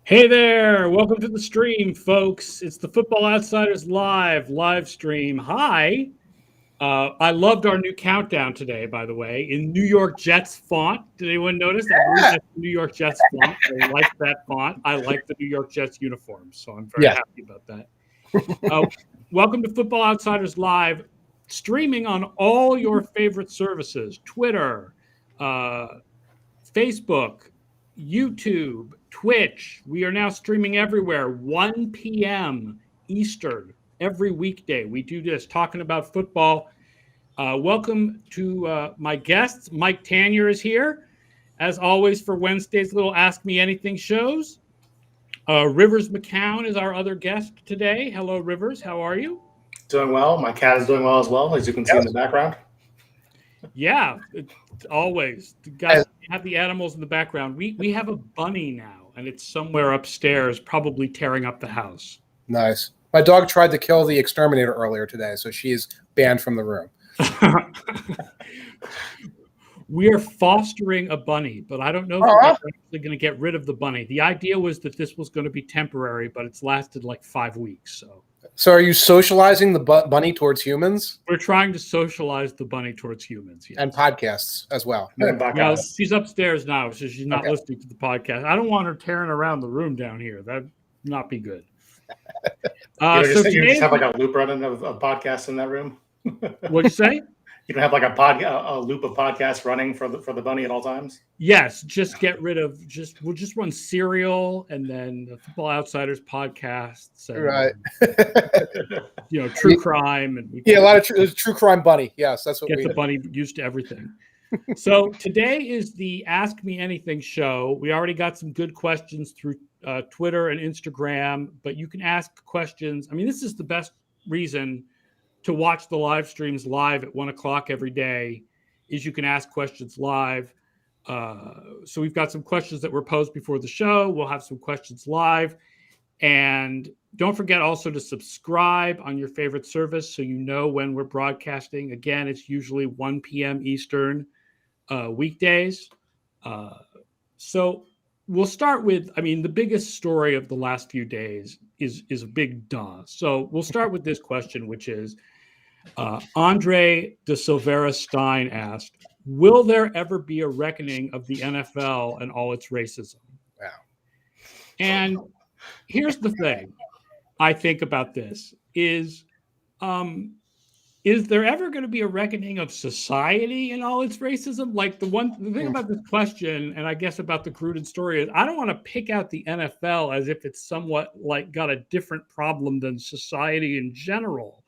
Hey there! Welcome to the stream, folks. It's the Football Outsiders live stream. Hi. I loved our new countdown today, by the way, in New York Jets font. Did anyone notice? I believe that's New York Jets font. I like that font. I like the New York Jets uniform, so I'm very happy about that. Welcome to Football Outsiders Live, streaming on all your favorite services: Twitter, Facebook, YouTube, Twitch. We are now streaming everywhere, 1 p.m. Eastern, every weekday. We do this, talking about football. Welcome to my guests. Mike Tanier is here, as always, for Wednesday's little Ask Me Anything shows. Rivers McCown is our other guest today. Hello, Rivers. How are you? Doing well. My cat is doing well as well, as you can see in the background. Yeah, always. The guys have the animals in the background. We have a bunny now, and it's somewhere upstairs, probably tearing up the house. Nice. My dog tried to kill the exterminator earlier today, so she is banned from the room. We are fostering a bunny, but I don't know if we're actually going to get rid of the bunny. The idea was that this was going to be temporary, but it's lasted like 5 weeks. So are you socializing the bunny towards humans? We're trying to socialize the bunny towards humans. Yes. And podcasts as well. Yeah, she's upstairs now, so she's not listening to the podcast. I don't want her tearing around the room down here. That'd not be good. You just have like a loop running of podcasts in that room? What'd you say? You don't have like a loop of podcasts running for the bunny at all times? Yes, just get rid of we'll just run Serial and then the Football Outsiders podcasts, and, right? True crime and a lot of true crime bunny. Yes, that's what get the bunny used to everything. So today is the Ask Me Anything show. We already got some good questions through Twitter and Instagram, but you can ask questions. I mean, this is the best reason to watch the live streams live at 1 o'clock every day is you can ask questions live. So we've got some questions that were posed before the show. We'll have some questions live. And don't forget also to subscribe on your favorite service so you know when we're broadcasting. Again, it's usually 1 p.m. Eastern weekdays. So we'll start with, the biggest story of the last few days is a big duh. So we'll start with this question, which is, Andre de Silveira Stein asked, will there ever be a reckoning of the NFL and all its racism? Wow. And here's the thing I think about this is there ever going to be a reckoning of society and all its racism? Like the thing about this question, and I guess about the Gruden story, is I don't want to pick out the NFL as if it's somewhat like got a different problem than society in general.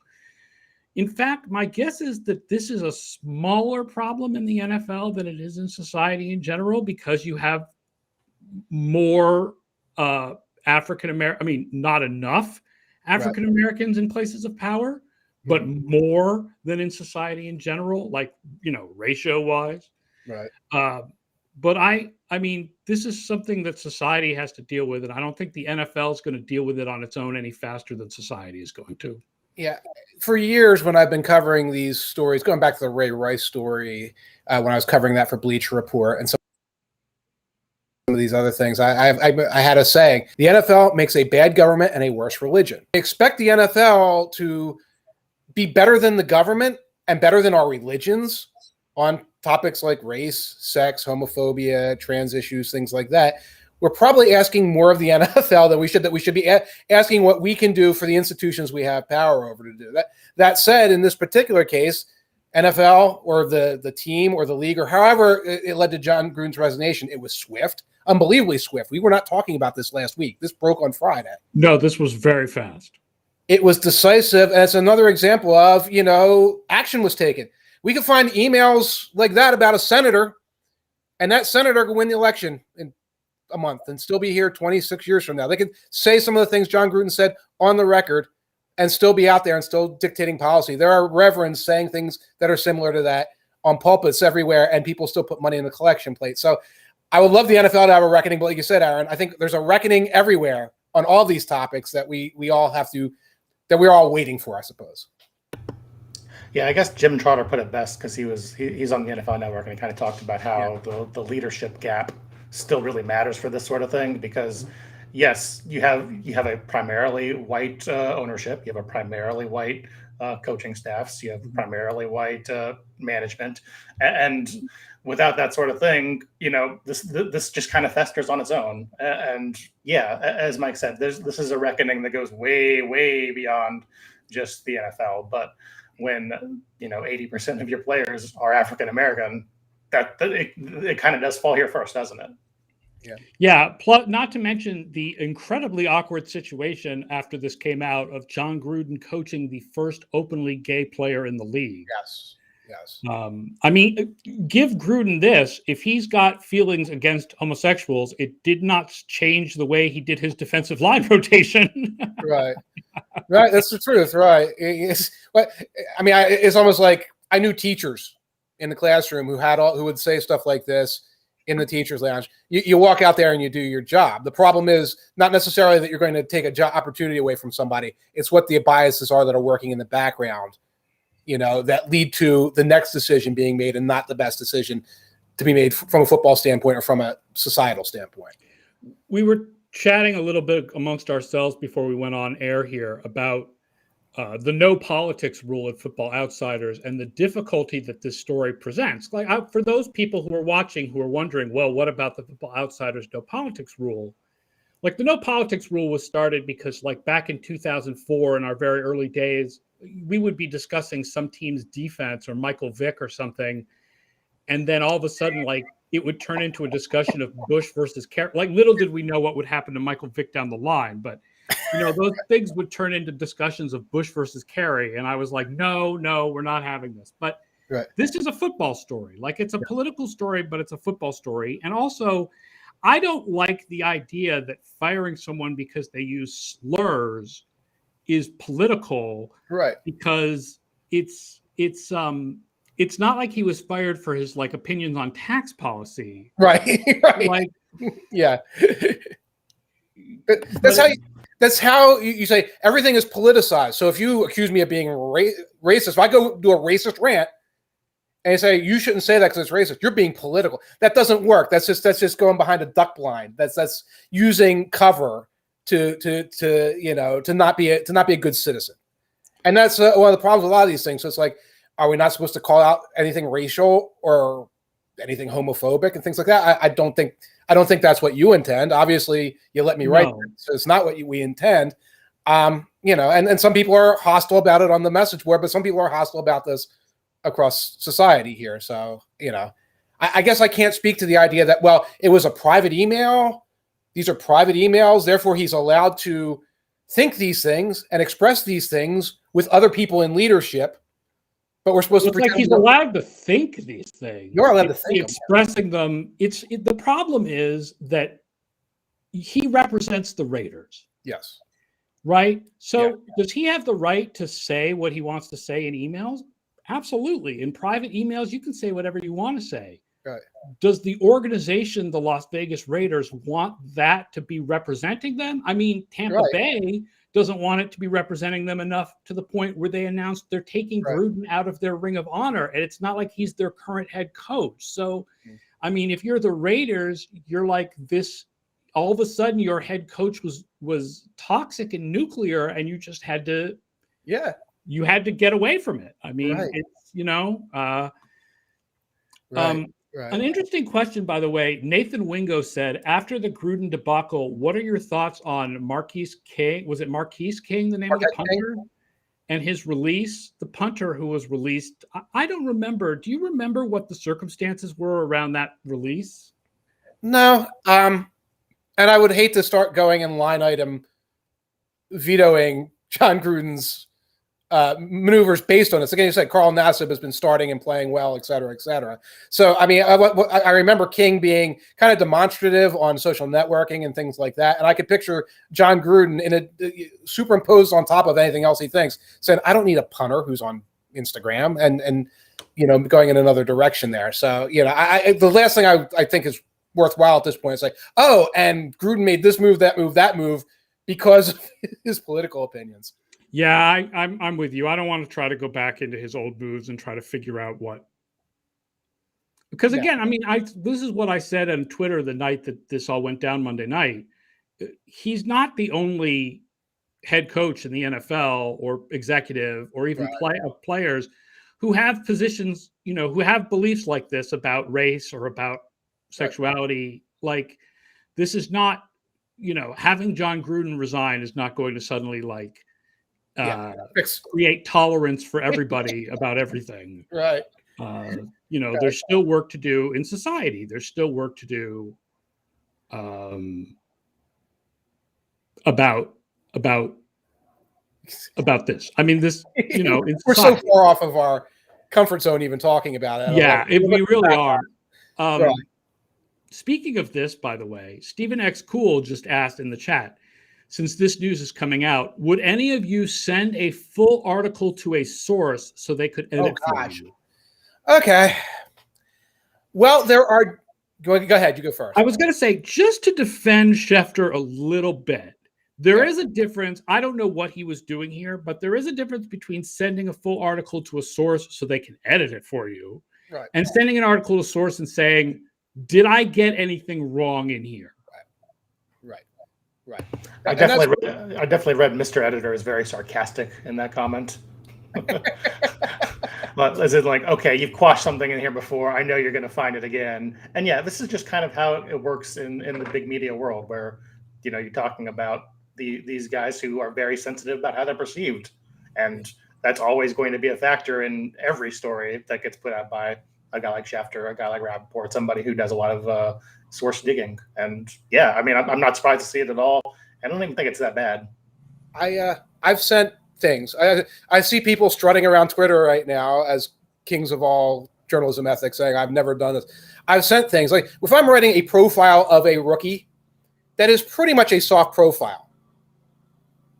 In fact, my guess is that this is a smaller problem in the NFL than it is in society in general, because you have more African-American, not enough African-Americans in places of power, but more than in society in general, like, ratio-wise. Right. But this is something that society has to deal with, and I don't think the NFL is going to deal with it on its own any faster than society is going to. Yeah. For years, when I've been covering these stories, going back to the Ray Rice story, when I was covering that for Bleacher Report and some of these other things, I had a saying: the NFL makes a bad government and a worse religion. I expect the NFL to be better than the government and better than our religions on topics like race, sex, homophobia, trans issues, things like that. We're probably asking more of the NFL than we should be asking what we can do for the institutions we have power over to do. That said, in this particular case, NFL or the team or the league or however it led to John Gruden's resignation, it was swift, unbelievably swift. We were not talking about this last week. This broke on Friday. No, this was very fast. It was decisive, and it's another example of, action was taken. We could find emails like that about a senator, and that senator could win the election in a month and still be here 26 years from now. They could say some of the things John Gruden said on the record and still be out there and still dictating policy. There are reverends saying things that are similar to that on pulpits everywhere, and people still put money in the collection plate. So I would love the NFL to have a reckoning, but like you said, Aaron, I think there's a reckoning everywhere on all these topics that we all have to, that we're all waiting for, I suppose. Yeah, I guess Jim Trotter put it best because he's on the NFL Network, and he kind of talked about how the leadership gap still really matters for this sort of thing, because yes, you have a primarily white ownership. You have a primarily white coaching staffs. You have primarily white management, and without that sort of thing, this just kind of festers on its own. And yeah, as Mike said, this is a reckoning that goes way, way beyond just the NFL. But when 80% of your players are African American, it kind of does fall here first, doesn't it? Yeah. Plus, not to mention the incredibly awkward situation after this came out of John Gruden coaching the first openly gay player in the league. Yes. I mean, give Gruden this: if he's got feelings against homosexuals, it did not change the way he did his defensive line rotation. Right. That's the truth. Right. It's almost like I knew teachers in the classroom who would say stuff like this in the teacher's lounge. You walk out there and you do your job. The problem is not necessarily that you're going to take a job opportunity away from somebody. It's what the biases are that are working in the background, that lead to the next decision being made and not the best decision to be made from a football standpoint or from a societal standpoint. We were chatting a little bit amongst ourselves before we went on air here about the no politics rule at Football Outsiders and the difficulty that this story presents. Like, for those people who are watching who are wondering, well, what about the Football Outsiders no politics rule? Like, the no politics rule was started because, like, back in 2004, in our very early days, we would be discussing some team's defense or Michael Vick or something, and then all of a sudden, like, it would turn into a discussion of Bush versus Kerry. Like, little did we know what would happen to Michael Vick down the line, but those things would turn into discussions of Bush versus Kerry. And I was like, no, we're not having this. But This is a football story. Like, it's a political story, but it's a football story. And also, I don't like the idea that firing someone because they use slurs is political. Right. Because it's not like he was fired for his opinions on tax policy. Right. Like, yeah. That's how you say everything is politicized. So if you accuse me of being racist, if I go do a racist rant and I say you shouldn't say that because it's racist, you're being political. That doesn't work. That's just going behind a duck blind. That's using cover to not be a good citizen. And that's one of the problems with a lot of these things. So it's like, are we not supposed to call out anything racial or anything homophobic and things like that? I don't think that's what you intend. Obviously, you let me write, so it's not what we intend. And some people are hostile about it on the message board, but some people are hostile about this across society here. So, I guess I can't speak to the idea that, well, it was a private email. These are private emails. Therefore, he's allowed to think these things and express these things with other people in leadership. But we're supposed to pretend like he's allowed to think these things. You're allowed to think expressing them. The problem is that he represents the Raiders. Yes. Right. So does he have the right to say what he wants to say in emails? Absolutely. In private emails, you can say whatever you want to say. Right. Does the organization, the Las Vegas Raiders, want that to be representing them? I mean, Tampa Bay doesn't want it to be representing them enough to the point where they announced they're taking Gruden out of their Ring of Honor. And it's not like he's their current head coach. So, I mean, if you're the Raiders, you're like this, all of a sudden your head coach was toxic and nuclear and you just had to, you had to get away from it. I mean, it's, An interesting question, by the way. Nathan Wingo said, after the Gruden debacle, what are your thoughts on Markiese King? Was it Markiese King, the name of the punter? And his release, the punter who was released. I don't remember. Do you remember what the circumstances were around that release? No. And I would hate to start going in line item vetoing John Gruden's maneuvers based on this. Again, you said Carl Nassib has been starting and playing well, et cetera, et cetera. So, I mean, I remember King being kind of demonstrative on social networking and things like that. And I could picture John Gruden superimposed on top of anything else he thinks, saying, I don't need a punter who's on Instagram and going in another direction there. So, the last thing I think is worthwhile at this point is like, oh, and Gruden made this move, that move because of his political opinions. Yeah, I'm with you. I don't want to try to go back into his old moves and try to figure out what. Because again, I mean, this is what I said on Twitter the night that this all went down Monday night. he's not the only head coach in the NFL or executive or even players who have positions, who have beliefs like this about race or about sexuality. Like, this is not, having John Gruden resign is not going to suddenly create tolerance for everybody about everything. Right. There's still work to do in society. There's still work to do about this. I mean, this, we're so far off of our comfort zone even talking about it. Yeah, we really are. Right. Speaking of this, by the way, Stephen X Cool just asked in the chat, since this news is coming out, would any of you send a full article to a source so they could edit for you? Okay. Well, there are. Go ahead. You go first. I was going to say, just to defend Schefter a little bit, there is a difference. I don't know what he was doing here, but there is a difference between sending a full article to a source so they can edit it for you, and sending an article to a source and saying, did I get anything wrong in here? Right. I definitely read Mr. Editor is very sarcastic in that comment. But is it like, okay, you've quashed something in here before, I know you're going to find it again. And yeah, this is just kind of how it works in the big media world, where you're talking about these guys who are very sensitive about how they're perceived, and that's always going to be a factor in every story that gets put out by a guy like Schefter, a guy like Rappaport, somebody who does a lot of source digging. And yeah, I mean, I'm not surprised to see it at all. I don't even think it's that bad. I've sent things. I see people strutting around Twitter right now as kings of all journalism ethics, saying I've never done this. I've sent things like, if I'm writing a profile of a rookie that is pretty much a soft profile,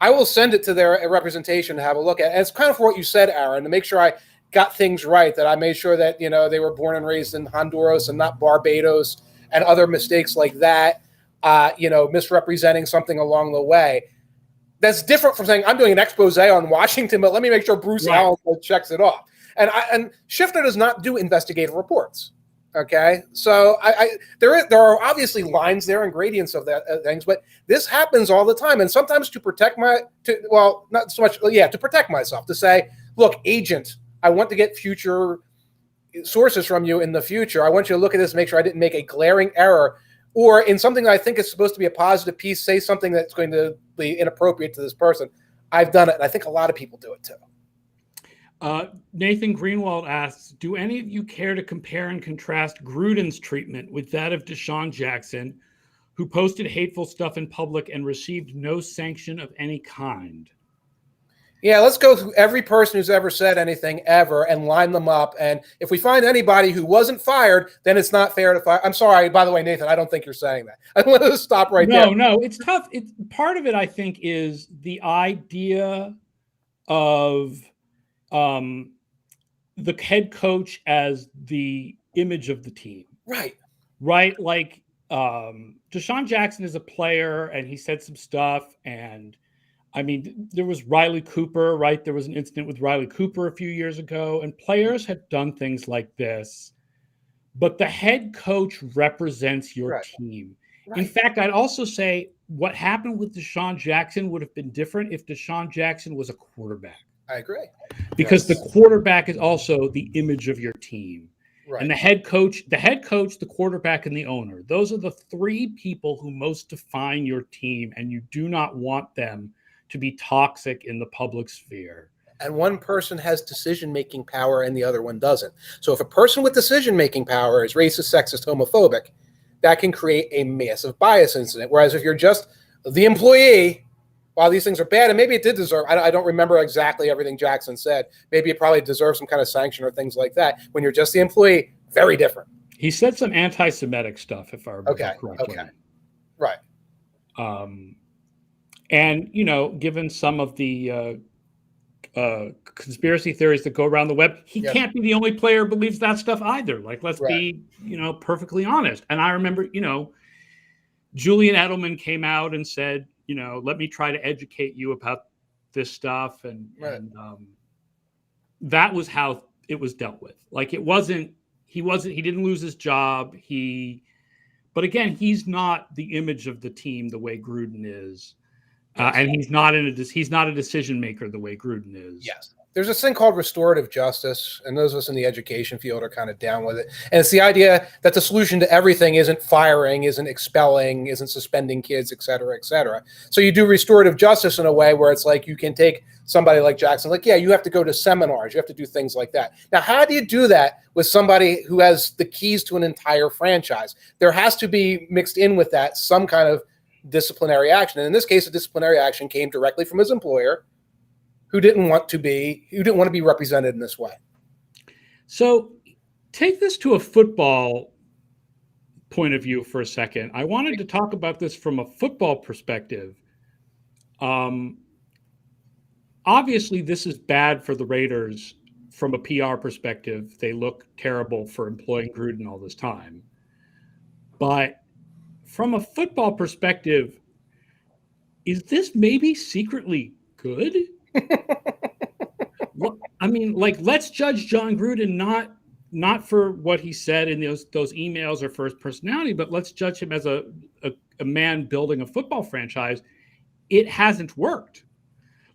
I will send it to their representation to have a look at. And it's kind of for what you said, Aaron, to make sure I got things right, that I made sure that, they were born and raised in Honduras and not Barbados, and other mistakes like that, misrepresenting something along the way. That's different from saying I'm doing an expose on Washington, but let me make sure Bruce Allen checks it off. And Schefter does not do investigative reports. Okay, so there are obviously lines there and gradients of that things, but this happens all the time. And sometimes to protect to protect myself, to say, look, agent, I want to get future sources from you in the future. I want you to look at this, make sure I didn't make a glaring error, or in something that I think is supposed to be a positive piece, say something that's going to be inappropriate to this person. I've done it, and I think a lot of people do it too. Nathan Greenwald asks, do any of you care to compare and contrast Gruden's treatment with that of DeSean Jackson, who posted hateful stuff in public and received no sanction of any kind? Yeah, let's go through every person who's ever said anything ever and line them up. And if we find anybody who wasn't fired, then it's not fair to fire. I'm sorry, by the way, Nathan, I don't think you're saying that. I want to stop right there. No, it's tough. Part of it, I think, is the idea of the head coach as the image of the team. Right. Like DeSean Jackson is a player, and he said some stuff, and I mean, there was Riley Cooper, right? There was an incident with Riley Cooper a few years ago, and players have done things like this. But the head coach represents your team. In fact, I'd also say what happened with DeSean Jackson would have been different if DeSean Jackson was a quarterback. I agree. Because the quarterback is also the image of your team. And the head coach, the quarterback, and the owner. Those are the three people who most define your team, and you do not want them to be toxic in the public sphere. And one person has decision-making power and the other one doesn't. So if a person with decision-making power is racist, sexist, homophobic, that can create a massive bias incident. Whereas if you're just the employee, while these things are bad, and maybe it did deserve, I don't remember exactly everything Jackson said. Maybe it probably deserves some kind of sanction or things like that. When you're just the employee, very different. He said some anti-Semitic stuff, if I remember correctly. Okay. Right. And, given some of the conspiracy theories that go around the web, he can't be the only player who believes that stuff either. Like, let's be, perfectly honest. And I remember, Julian Edelman came out and said, let me try to educate you about this stuff. And that was how it was dealt with. Like, he didn't lose his job. But again, he's not the image of the team the way Gruden is. And he's not a decision maker the way Gruden is. Yes. There's this thing called restorative justice, and those of us in the education field are kind of down with it. And it's the idea that the solution to everything isn't firing, isn't expelling, isn't suspending kids, et cetera, et cetera. So you do restorative justice in a way where it's like you can take somebody like Jackson, like, yeah, you have to go to seminars, you have to do things like that. Now, how do you do that with somebody who has the keys to an entire franchise? There has to be mixed in with that some kind of disciplinary action. And in this case, the disciplinary action came directly from his employer, who didn't want to be represented in this way. So take this to a football point of view for a second. I wanted to talk about this from a football perspective. Obviously, this is bad for the Raiders from a PR perspective. They look terrible for employing Gruden all this time. But from a football perspective, is this maybe secretly good? I mean, like, let's judge John Gruden not for what he said in those emails or for his personality, but let's judge him as a man building a football franchise. It hasn't worked.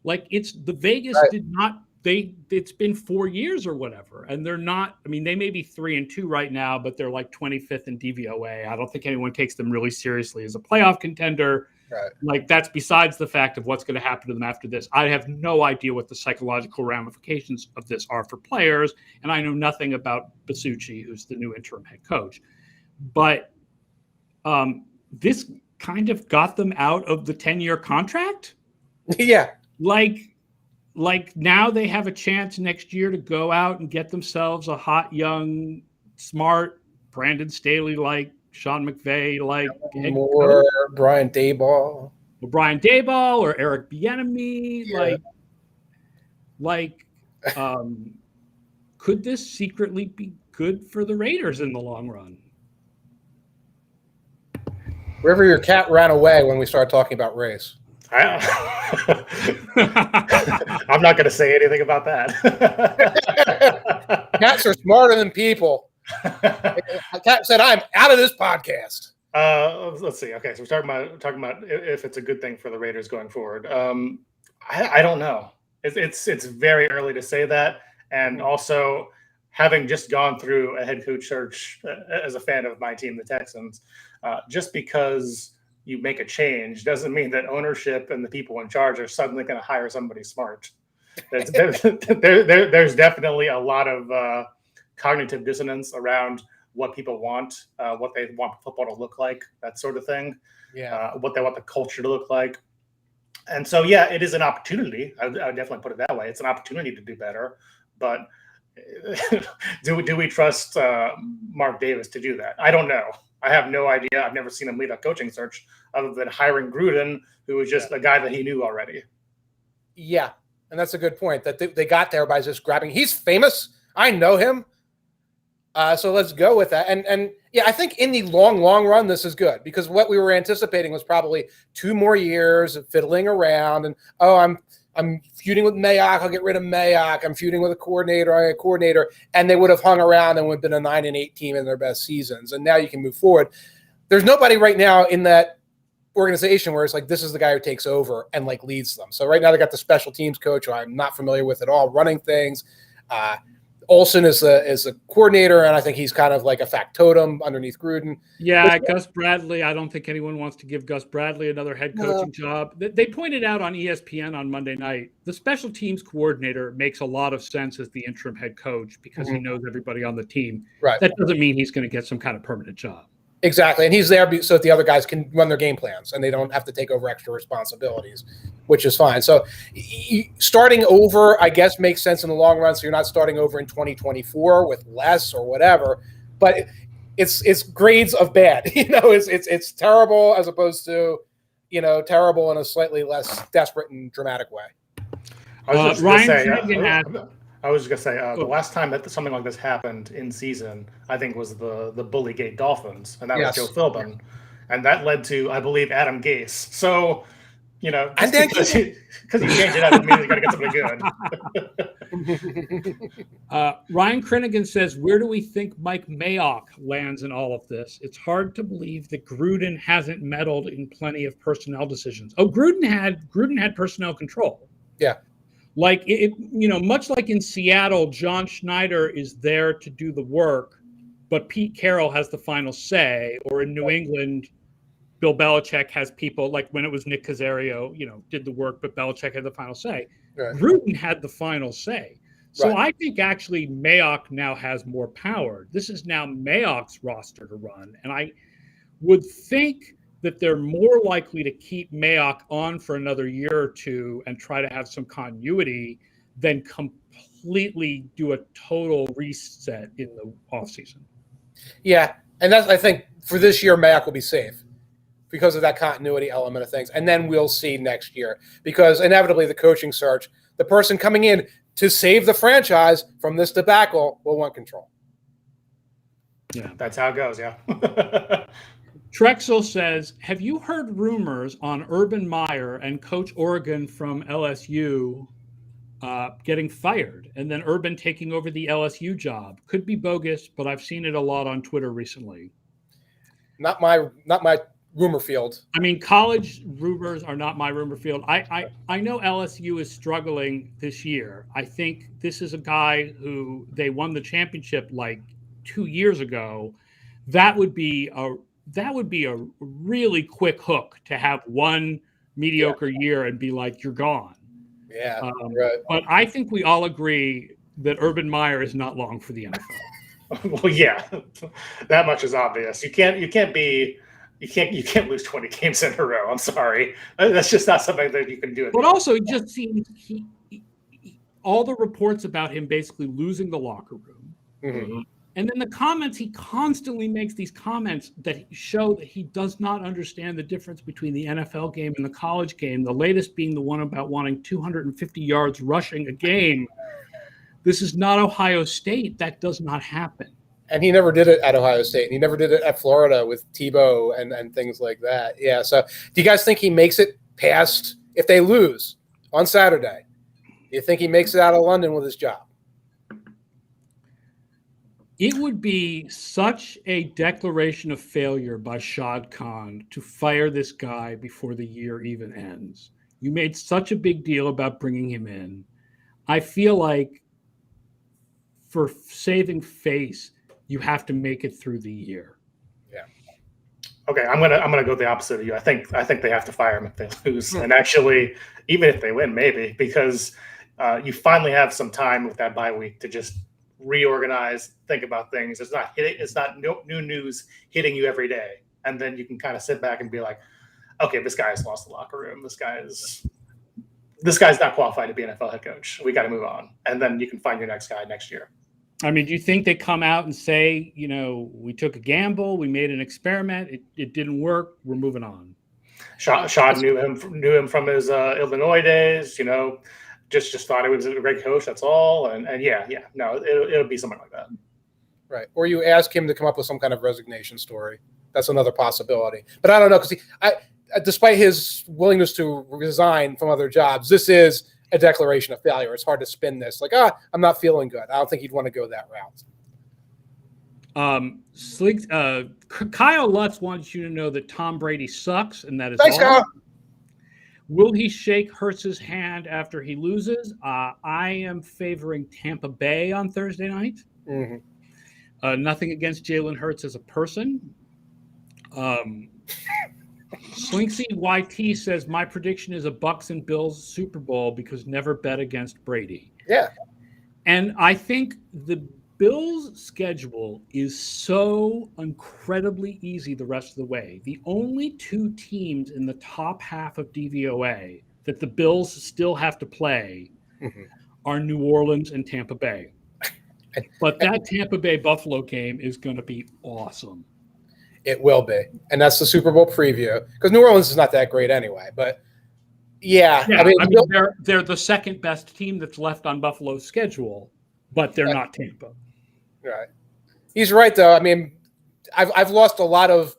Like, it's the Vegas right. did not. It's been 4 years or whatever, and they're not. I mean, they may be 3-2 right now, but they're like 25th in DVOA. I don't think anyone takes them really seriously as a playoff contender. Right. Like, that's besides the fact of what's going to happen to them after this. I have no idea what the psychological ramifications of this are for players, and I know nothing about Basucci, who's the new interim head coach. But this kind of got them out of the 10-year contract. Yeah. Like now they have a chance next year to go out and get themselves a hot, young, smart Brandon Staley-like, Sean McVay-like head coach. Brian Daboll. Or Eric Bieniemy. Yeah. Could this secretly be good for the Raiders in the long run? Wherever your cat ran away when we started talking about race. I'm not going to say anything about that. Cats are smarter than people. Cat said, "I'm out of this podcast." Let's see. Okay, so we're talking about if it's a good thing for the Raiders going forward. I don't know. It's very early to say that, and also having just gone through a head coach search as a fan of my team, the Texans, just because you make a change doesn't mean that ownership and the people in charge are suddenly going to hire somebody smart. There's definitely a lot of cognitive dissonance around what people want, what they want football to look like, that sort of thing. Yeah. What they want the culture to look like. And so, yeah, it is an opportunity. I would definitely put it that way. It's an opportunity to do better. But do we trust Mark Davis to do that? I don't know. I have no idea. I've never seen him lead a coaching search other than hiring Gruden, who was just a guy that he knew already. Yeah, and that's a good point, that they got there by just grabbing. He's famous. I know him. So let's go with that. And yeah, I think in the long run, this is good, because what we were anticipating was probably 2 more years of fiddling around and, I'm feuding with Mayock. I'll get rid of Mayock. I'm feuding with a coordinator. And they would have hung around and would have been a 9-8 team in their best seasons. And now you can move forward. There's nobody right now in that organization where it's like, this is the guy who takes over and like leads them. So right now they got the special teams coach, who I'm not familiar with at all, running things. Olsen is a coordinator, and I think he's kind of like a factotum underneath Gruden. Yeah, Gus Bradley. I don't think anyone wants to give Gus Bradley another head coaching job. They pointed out on ESPN on Monday night, the special teams coordinator makes a lot of sense as the interim head coach because he knows everybody on the team. Right. That doesn't mean he's going to get some kind of permanent job. Exactly, and he's there so that the other guys can run their game plans, and they don't have to take over extra responsibilities, which is fine. So starting over, I guess, makes sense in the long run, so you're not starting over in 2024 with less or whatever, but it's grades of bad. It's terrible as opposed to, terrible in a slightly less desperate and dramatic way. I was just going to say, the last time that something like this happened in season, I think, was the Bullygate Dolphins, and that was Joe Philbin. And that led to, I believe, Adam Gase. So just because you change it up doesn't mean you're going to get something good. Ryan Crinigan says, where do we think Mike Mayock lands in all of this? It's hard to believe that Gruden hasn't meddled in plenty of personnel decisions. Oh, Gruden had personnel control. Yeah. Like much like in Seattle, John Schneider is there to do the work, but Pete Carroll has the final say. Or in New England, Bill Belichick has people, like when it was Nick Caserio, did the work, but Belichick had the final say. Right. Gruden had the final say. So right. I think actually Mayock now has more power. This is now Mayock's roster to run. And I would think that they're more likely to keep Mayock on for another year or two and try to have some continuity than completely do a total reset in the offseason. Yeah. And I think for this year, Mayock will be safe because of that continuity element of things. And then we'll see next year, because inevitably the coaching search, the person coming in to save the franchise from this debacle will want control. Yeah, that's how it goes. Yeah. Trexel says, have you heard rumors on Urban Meyer and Coach Oregon from LSU getting fired and then Urban taking over the LSU job? Could be bogus, but I've seen it a lot on Twitter recently. Not my rumor field. I mean, college rumors are not my rumor field. I know LSU is struggling this year. I think this is a guy who they won the championship like 2 years ago. That would be a really quick hook to have one mediocre year and be like, you're gone. Yeah. Right. But I think we all agree that Urban Meyer is not long for the NFL. Well, yeah, that much is obvious. You can't lose 20 games in a row. I'm sorry. That's just not something that you can do. But also, it just seems all the reports about him basically losing the locker room. Mm-hmm. And then the comments, he constantly makes these comments that show that he does not understand the difference between the NFL game and the college game. The latest being the one about wanting 250 yards rushing a game. This is not Ohio State. That does not happen. And he never did it at Ohio State. And he never did it at Florida with Tebow and things like that. Yeah. So do you guys think he makes it past, if they lose on Saturday, do you think he makes it out of London with his job? It would be such a declaration of failure by Shad Khan to fire this guy before the year even ends. You made such a big deal about bringing him in. I feel like for saving face, you have to make it through the year. Yeah. Okay, I'm gonna go the opposite of you. I think they have to fire him if they lose, and actually, even if they win, maybe, because you finally have some time with that bye week to just reorganize, think about things. It's not new news hitting you every day, and then you can kind of sit back and be like, okay, this guy has lost the locker room. This guy's not qualified to be an NFL head coach. We got to move on, and then you can find your next guy next year. I mean, do you think they come out and say, we took a gamble, we made an experiment, it didn't work, we're moving on? Shad knew him from his Illinois days, just thought he was a great coach, that's all. And no, it'll be something like that. Right. Or you ask him to come up with some kind of resignation story. That's another possibility. But I don't know, because despite his willingness to resign from other jobs, this is a declaration of failure. It's hard to spin this like, I'm not feeling good. I don't think he'd want to go that route. Kyle Lutz wants you to know that Tom Brady sucks, and that is Thanks, all. Kyle. Will he shake Hurts's hand after he loses? I am favoring Tampa Bay on Thursday night. Mm-hmm. Nothing against Jalen Hurts as a person. Slinksy YT says, my prediction is a Bucs and Bills Super Bowl because never bet against Brady. Yeah. And I think the Bills' schedule is so incredibly easy the rest of the way. The only two teams in the top half of DVOA that the Bills still have to play are New Orleans and Tampa Bay. But that Tampa Bay Buffalo game is going to be awesome. It will be. And that's the Super Bowl preview. Because New Orleans is not that great anyway. But, yeah. I mean they're the second best team that's left on Buffalo's schedule, but they're not Tampa. Right. He's right, though. I mean, I've lost a lot of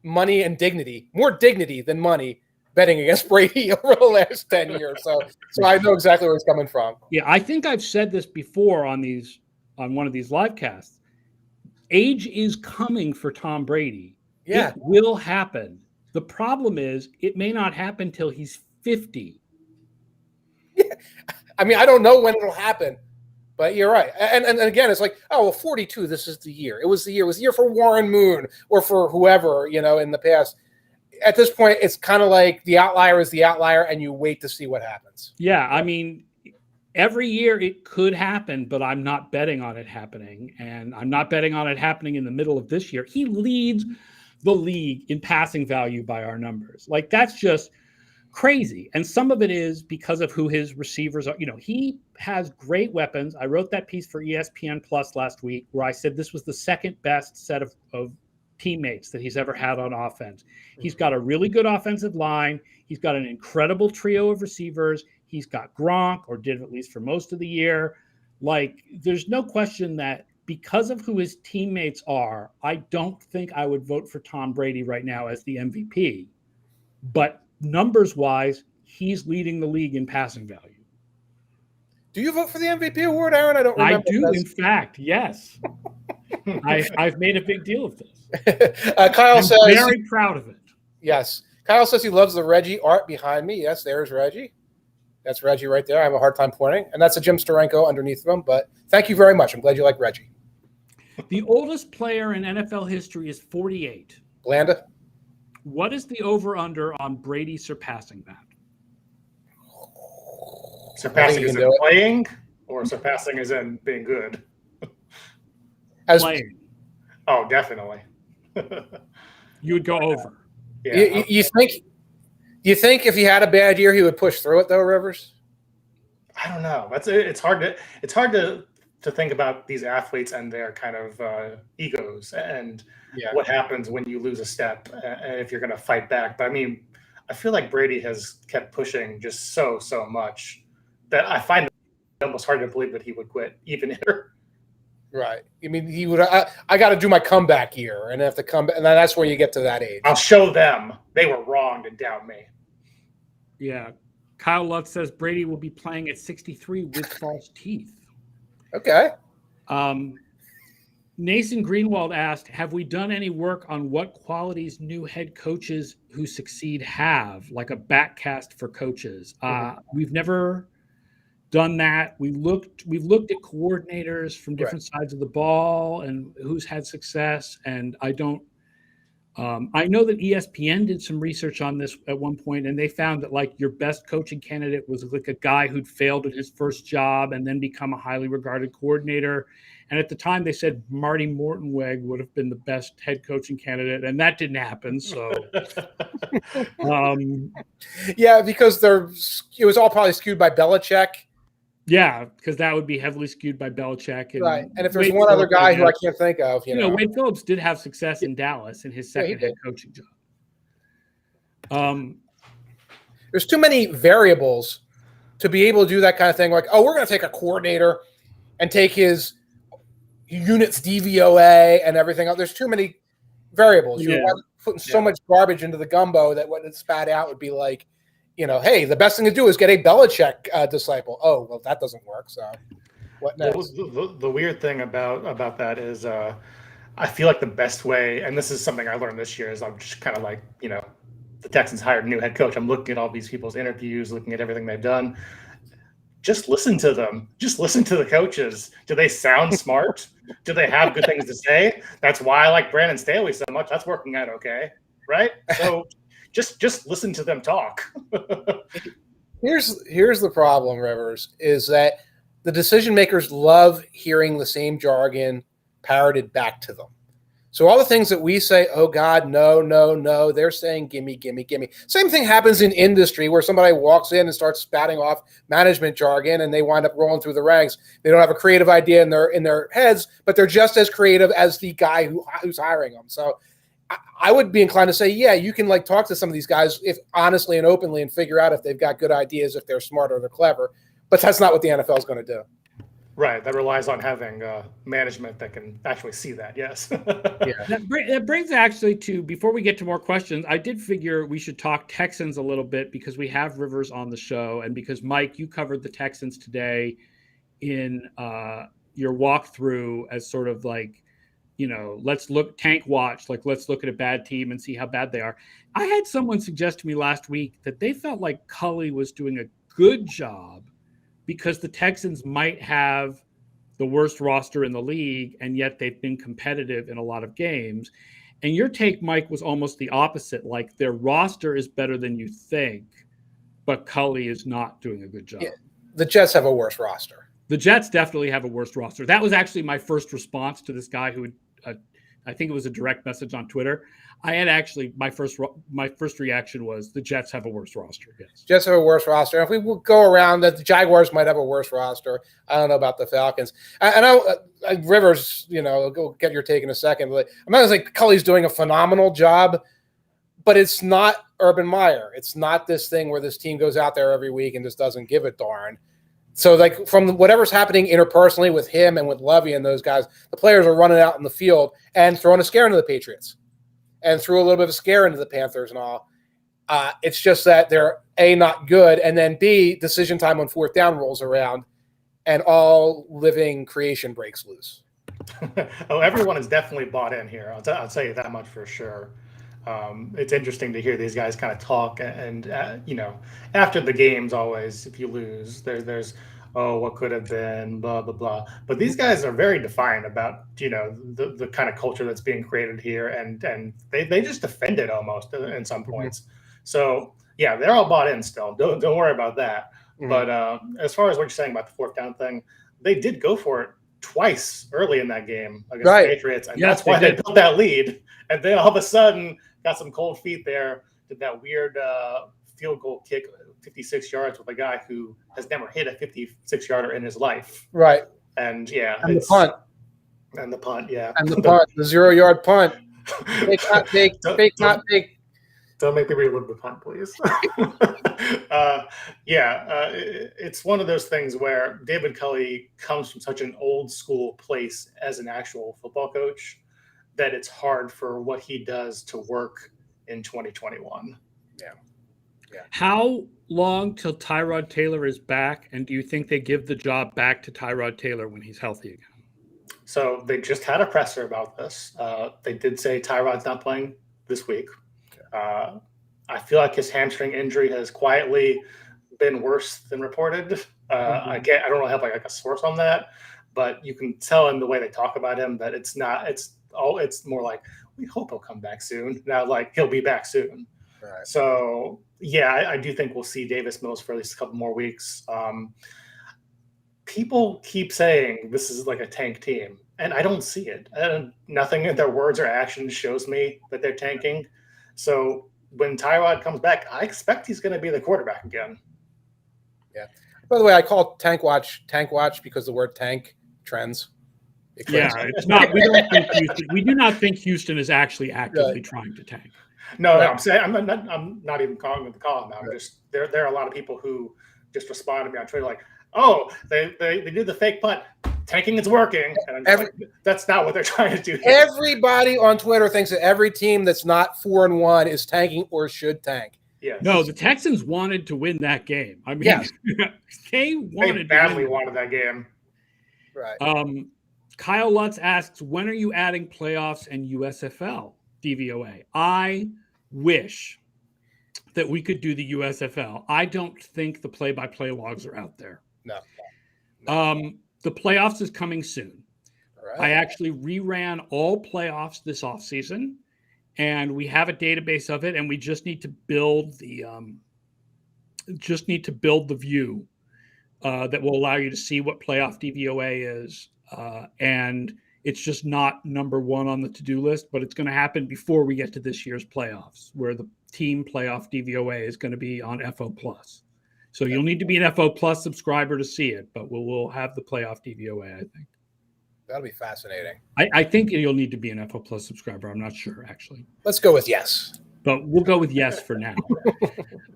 money and dignity, more dignity than money, betting against Brady over the last 10 years. So I know exactly where he's coming from. Yeah, I think I've said this before on one of these live casts. Age is coming for Tom Brady. Yeah. It will happen. The problem is it may not happen till he's 50. Yeah. I mean, I don't know when it'll happen, but you're right. And again, it's like, oh, well, 42, this is the year. It was the year for Warren Moon or for whoever, in the past. At this point, it's kind of like the outlier is the outlier, and you wait to see what happens. Yeah, I mean, every year it could happen, but I'm not betting on it happening. And I'm not betting on it happening in the middle of this year. He leads the league in passing value by our numbers. Like, that's just crazy. And some of it is because of who his receivers are. He has great weapons. I wrote that piece for ESPN Plus last week where I said this was the second best set of teammates that he's ever had on offense. He's got a really good offensive line. He's got an incredible trio of receivers. He's got Gronk, or did at least for most of the year. Like, there's no question that because of who his teammates are, I don't think I would vote for Tom Brady right now as the MVP. But numbers-wise, he's leading the league in passing value. Do you vote for the MVP award, Aaron? I don't remember. I do, in fact, yes. I've made a big deal of this. Kyle says, very proud of it. Yes. Kyle says he loves the Reggie art behind me. Yes, there's Reggie. That's Reggie right there. I have a hard time pointing. And that's a Jim Steranko underneath of him. But thank you very much. I'm glad you like Reggie. The oldest player in NFL history is 48. Blanda? What is the over-under on Brady surpassing that? Surpassing as in playing, or surpassing as in being good? As playing. Oh, definitely. You would go over. Yeah. You think if he had a bad year, he would push through it, though, Rivers? I don't know. It's hard to think about these athletes and their kind of egos and what happens when you lose a step and if you're going to fight back. But I mean, I feel like Brady has kept pushing just so much that I find it almost hard to believe that he would quit even here. Right. I mean, he would. I got to do my comeback year, and have to come back, and then that's where you get to that age. I'll show them they were wrong to doubt me. Yeah. Kyle Love says Brady will be playing at 63 with false teeth. Okay. Nathan Greenwald asked, have we done any work on what qualities new head coaches who succeed have, like a backcast for coaches? We've never done that. We've looked at coordinators from different sides of the ball and who's had success. And I know that ESPN did some research on this at one point, and they found that like your best coaching candidate was like a guy who'd failed at his first job and then become a highly regarded coordinator. And at the time they said Marty Mortenweg would have been the best head coaching candidate, and that didn't happen. So, yeah, because it was all probably skewed by Belichick. Yeah, because that would be heavily skewed by Belichick. And right. And if there's one other guy who I can't think of, you know. Wade Phillips did have success in Dallas in his second head coaching job. There's too many variables to be able to do that kind of thing. Like, oh, we're going to take a coordinator and take his unit's DVOA and everything else. There's too many variables. You're putting so much garbage into the gumbo that what it spat out would be like, hey, the best thing to do is get a Belichick disciple. Oh, well, that doesn't work. So what next? The weird thing about that is I feel like the best way, and this is something I learned this year, is I'm just kind of like, the Texans hired a new head coach. I'm looking at all these people's interviews, looking at everything they've done. Just listen to them. Just listen to the coaches. Do they sound smart? Do they have good things to say? That's why I like Brandon Staley so much. That's working out okay, right? So just listen to them talk. Here's the problem, Rivers, is that the decision makers love hearing the same jargon parroted back to them. So all the things that we say, oh God, no, they're saying gimme. Same thing happens in industry where somebody walks in and starts spouting off management jargon and they wind up rolling through the ranks. They don't have a creative idea in their heads, but they're just as creative as the guy who's hiring them. So I would be inclined to say, yeah, you can like talk to some of these guys if honestly and openly and figure out if they've got good ideas, if they're smart or they're clever. But that's not what the NFL is going to do. Right, that relies on having management that can actually see that. Yes. Yeah. That brings actually to, before we get to more questions, I did figure we should talk Texans a little bit because we have Rivers on the show, and because Mike, you covered the Texans today in your walkthrough as sort of like, let's look tank watch, like let's look at a bad team and see how bad they are. I had someone suggest to me last week that they felt like Culley was doing a good job because the Texans might have the worst roster in the league, and yet they've been competitive in a lot of games. And your take, Mike, was almost the opposite. Like their roster is better than you think, but Culley is not doing a good job. Yeah. The Jets have a worse roster. The Jets definitely have a worse roster. That was actually my first response to this guy who, I think it was a direct message on Twitter. I had actually, my first reaction was the Jets have a worse roster. Yes. Jets have a worse roster. If we go around, that the Jaguars might have a worse roster. I don't know about the Falcons. I know Rivers, go get your take in a second. But I'm not going to say Culley's doing a phenomenal job, but it's not Urban Meyer. It's not this thing where this team goes out there every week and just doesn't give a darn. So, like, from whatever's happening interpersonally with him and with Lovey and those guys, the players are running out in the field and throwing a scare into the Patriots and threw a little bit of a scare into the Panthers and all. It's just that they're, A, not good, and then, B, decision time on fourth down rolls around, and all living creation breaks loose. Oh, everyone is definitely bought in here. I'll tell you that much for sure. It's interesting to hear these guys kind of talk, and after the games, always if you lose, there's what could have been, blah blah blah. But these guys are very defiant about the kind of culture that's being created here, and they just defend it almost in some points. So yeah, they're all bought in still. Don't worry about that. Mm-hmm. But as far as what you're saying about the fourth down thing, they did go for it twice early in that game against the Patriots, and that's why they built that lead. And then all of a sudden got some cold feet there, did that weird field goal kick, 56 yards with a guy who has never hit a 56-yarder in his life. Right. And yeah. And the punt. And the punt, yeah. And the punt, the 0-yard punt. Fake, not fake, fake, not fake. Don't make me relive the punt, please. It's one of those things where David Culley comes from such an old school place as an actual football coach that it's hard for what he does to work in 2021. Yeah. How long till Tyrod Taylor is back, and do you think they give the job back to Tyrod Taylor when he's healthy again? So they just had a presser about this. They did say Tyrod's not playing this week. I feel like his hamstring injury has quietly been worse than reported. I don't really have like a source on that, but you can tell in the way they talk about him that it's not. It's more like we hope he'll come back soon. Now, like he'll be back soon. Right. So yeah, I do think we'll see Davis Mills for at least a couple more weeks. People keep saying this is like a tank team, and I don't see it. Nothing in their words or actions shows me that they're tanking. So when Tyrod comes back, I expect he's going to be the quarterback again. Yeah. By the way, I call tank watch because the word tank trends. It's not. We do not think Houston is actually actively trying to tank. No, I'm saying I'm not even calling it the call now. Just there are a lot of people who just respond to me on Twitter like, oh, they do the fake punt. Tanking is working. And I'm like, that's not what they're trying to do here. Everybody on Twitter thinks that every team that's not 4-1 is tanking or should tank. Yes. No, the Texans wanted to win that game. I mean, yes. they badly wanted that game. Right. Kyle Lutz asks, when are you adding playoffs and USFL DVOA? I wish that we could do the USFL. I don't think the play-by-play logs are out there. No. The playoffs is coming soon. Right. I actually reran all playoffs this offseason, and we have a database of it, and we just need to build the view that will allow you to see what playoff DVOA is. And it's just not number one on the to-do list, but it's going to happen before we get to this year's playoffs, where the team playoff DVOA is going to be on FO+. So you'll need to be an FO+ subscriber to see it, but we'll have the playoff DVOA, I think. That'll be fascinating. I think you'll need to be an FO+ subscriber. I'm not sure, actually. Let's go with yes. but we'll go with yes for now.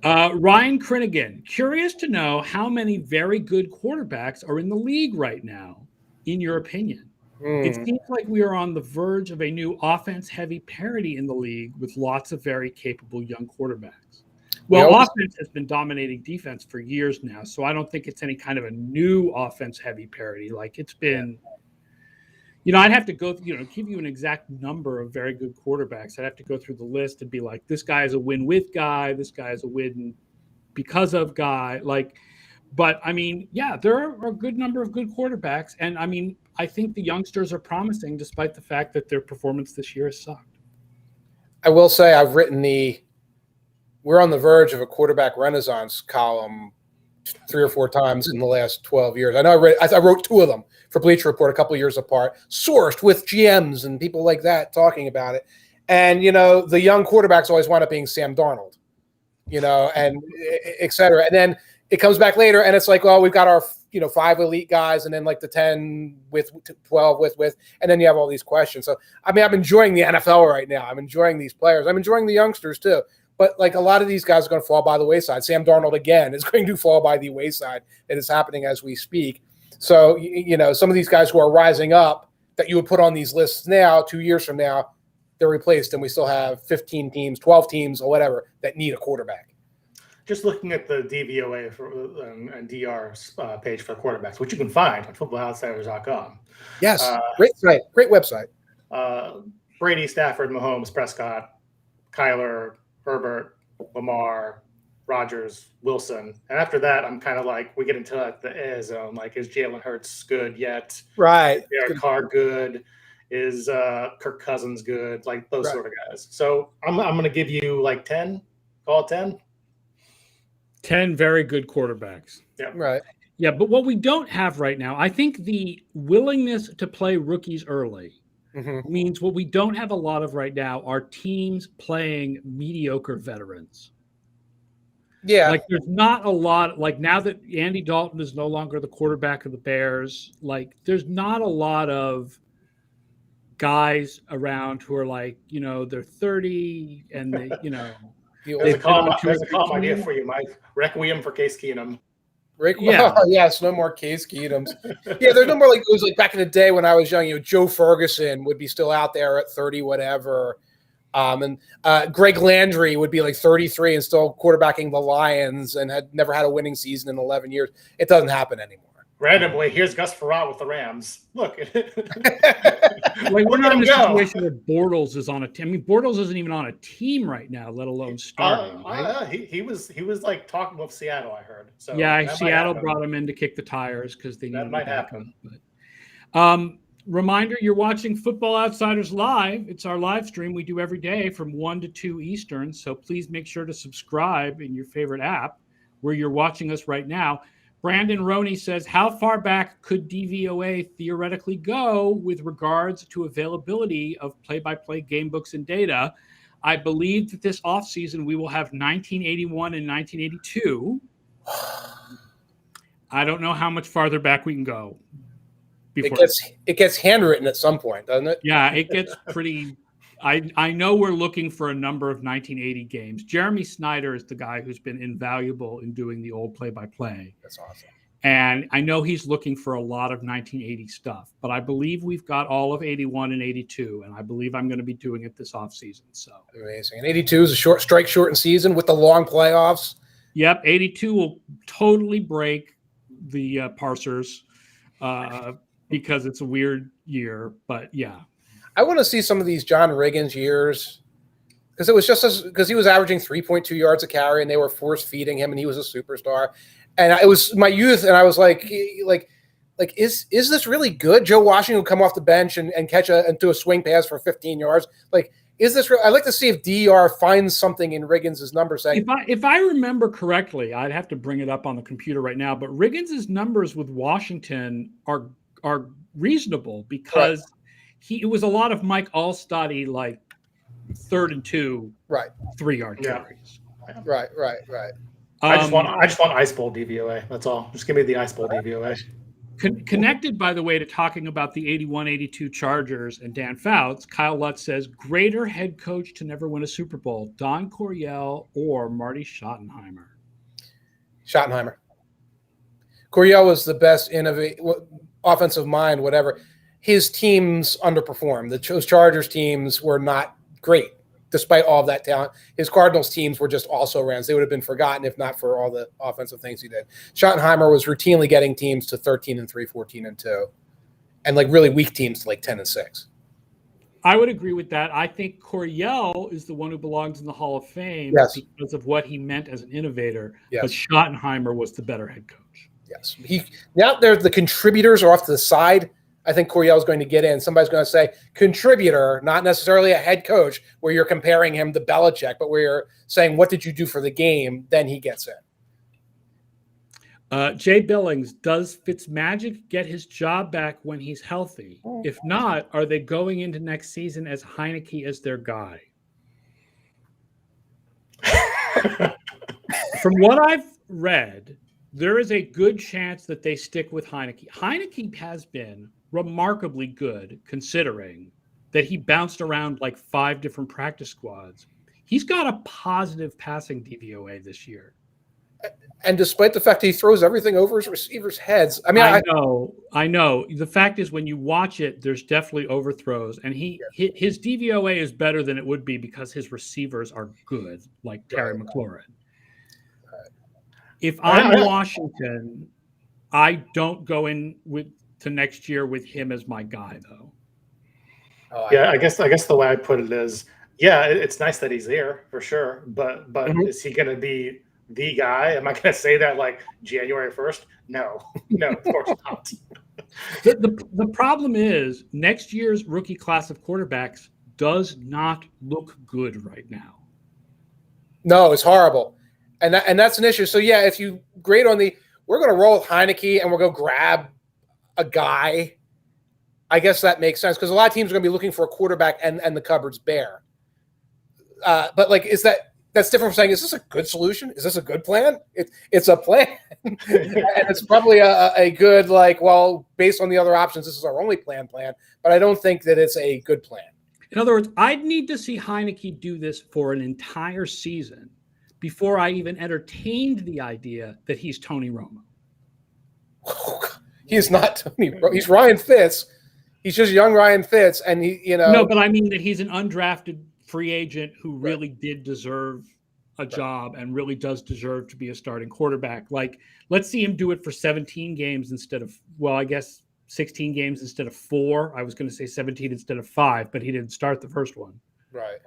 Ryan Crinigan, curious to know how many very good quarterbacks are in the league right now, in your opinion. It seems like we are on the verge of a new offense-heavy parity in the league with lots of very capable young quarterbacks. Well, offense has been dominating defense for years now, so I don't think it's any kind of a new offense-heavy parity. Like it's been, I'd have to go, give you an exact number of very good quarterbacks. I'd have to go through the list and be like, this guy is a win with guy, this guy is a win because of guy. But I mean, there are a good number of good quarterbacks, and I mean, I think the youngsters are promising, despite the fact that their performance this year has sucked. I will say I've written we're on the verge of a quarterback renaissance column 3 or 4 times in the last 12 years. I know I wrote 2 of them for Bleacher Report a couple of years apart, sourced with GMs and people like that talking about it. And, the young quarterbacks always wind up being Sam Darnold, and et cetera. And then it comes back later and it's like, well, we've got our, 5 elite guys and then like the 10 with 12 with, and then you have all these questions. So, I mean, I'm enjoying the NFL right now. I'm enjoying these players. I'm enjoying the youngsters too. But like a lot of these guys are going to fall by the wayside. Sam Darnold, again, is going to fall by the wayside. It is happening as we speak. So, some of these guys who are rising up that you would put on these lists now, 2 years from now, they're replaced. And we still have 15 teams, 12 teams or whatever that need a quarterback. Just looking at the DVOA and DYAR page for quarterbacks, which you can find on footballoutsiders.com. Yes, great site, great website. Brady, Stafford, Mahomes, Prescott, Kyler, Herbert, Lamar, Rodgers, Wilson. And after that, I'm kind of like, we get into the air zone. Like, is Jalen Hurts good yet? Right. Is Derek Carr good? Is Kirk Cousins good? Like those sort of guys. So I'm going to give you like 10. Call it 10. 10 very good quarterbacks. Yeah. Right. Yeah, but what we don't have right now, I think the willingness to play rookies early means what we don't have a lot of right now are teams playing mediocre veterans. Yeah. Like there's not a lot, like now that Andy Dalton is no longer the quarterback of the Bears, like there's not a lot of guys around who are like, they're 30 and they, There's a column idea for you, Mike. Requiem for Case Keenum. Yes, no more Case Keenums. Yeah, there's no more like it was like back in the day when I was young. Joe Ferguson would be still out there at 30, whatever. And Greg Landry would be like 33 and still quarterbacking the Lions and had never had a winning season in 11 years. It doesn't happen anymore. Randomly, here's Gus Frerotte with the Rams. Look, we're not in a situation where Bortles is on a team. I mean, Bortles isn't even on a team right now, let alone starting. Right? He was like talking with Seattle, I heard. So yeah, Seattle brought him in to kick the tires because they needed that might happen. But, reminder: you're watching Football Outsiders live. It's our live stream we do every day from 1 to 2 Eastern. So please make sure to subscribe in your favorite app where you're watching us right now. Brandon Roney says, how far back could DVOA theoretically go with regards to availability of play-by-play game books and data? I believe that this offseason we will have 1981 and 1982. I don't know how much farther back we can go. It gets handwritten at some point, doesn't it? Yeah, it gets pretty... I know we're looking for a number of 1980 games. Jeremy Snyder is the guy who's been invaluable in doing the old play-by-play. That's awesome. And I know he's looking for a lot of 1980 stuff, but I believe we've got all of 81 and 82, and I believe I'm going to be doing it this offseason. So amazing. And 82 is a shortened season with the long playoffs. Yep, 82 will totally break the parsers because it's a weird year, but yeah. I want to see some of these John Riggins years because it was just because he was averaging 3.2 yards a carry and they were force feeding him and he was a superstar. And it was my youth, and I was like, is this really good? Joe Washington would come off the bench and catch and do a swing pass for 15 yards. Like, is this real? I'd like to see if DYAR finds something in Riggins' numbers saying. If I remember correctly, I'd have to bring it up on the computer right now. But Riggins' numbers with Washington are reasonable because. Right. It was a lot of Mike Allstotty, like 3rd and 2, 3-yard carries. Right. I just want Ice Bowl DVOA. That's all. Just give me the Ice Bowl DVOA. Connected, by the way, to talking about the 81-82 Chargers and Dan Fouts, Kyle Lutz says, greater head coach to never win a Super Bowl, Don Coryell or Marty Schottenheimer? Schottenheimer. Coryell was the best offensive mind, whatever. His teams underperformed. Those Chargers teams were not great, despite all of that talent. His Cardinals teams were just also Rams. They would have been forgotten if not for all the offensive things he did. Schottenheimer was routinely getting teams to 13-3, 14-2, and like really weak teams to like 10-6. I would agree with that. I think Coryell is the one who belongs in the Hall of Fame because of what he meant as an innovator. Yes. But Schottenheimer was the better head coach. Yes. Now there's the contributors are off to the side. I think Coryell is going to get in. Somebody's going to say contributor, not necessarily a head coach, where you're comparing him to Belichick, but where you're saying, what did you do for the game? Then he gets in. Jay Billings, does Fitzmagic get his job back when he's healthy? If not, are they going into next season as Heineke as their guy? From what I've read, there is a good chance that they stick with Heineke. Heineke has been remarkably good considering that he bounced around like 5 different practice squads. He's got a positive passing DVOA this year. And despite the fact he throws everything over his receivers' heads. I mean, I know. The fact is when you watch it, there's definitely overthrows. And his DVOA is better than it would be because his receivers are good, like Terry McLaurin. If I'm Washington, I don't go in to next year with him as my guy, though. I guess the way I put it is, it's nice that he's there for sure, but is he going to be the guy? Am I going to say that like January 1st? No, of course not. The problem is next year's rookie class of quarterbacks does not look good right now. No, it's horrible. And that's an issue. So, if you grade on we're going to roll with Heineke and we'll go grab a guy, I guess that makes sense because a lot of teams are going to be looking for a quarterback and the cupboard's bare. But, like, that's different from saying, is this a good solution? Is this a good plan? It's a plan. And it's probably a good, like, well, based on the other options, this is our only plan. But I don't think that it's a good plan. In other words, I'd need to see Heineke do this for an entire season before I even entertained the idea that he's Tony Romo. He is not Tony Romo. He's Ryan Fitz. He's just young Ryan Fitz. And No, but I mean that he's an undrafted free agent who really did deserve a job and really does deserve to be a starting quarterback. Like, let's see him do it for 17 games instead of, 16 games instead of 4. I was going to say 17 instead of 5, but he didn't start the first one. Right.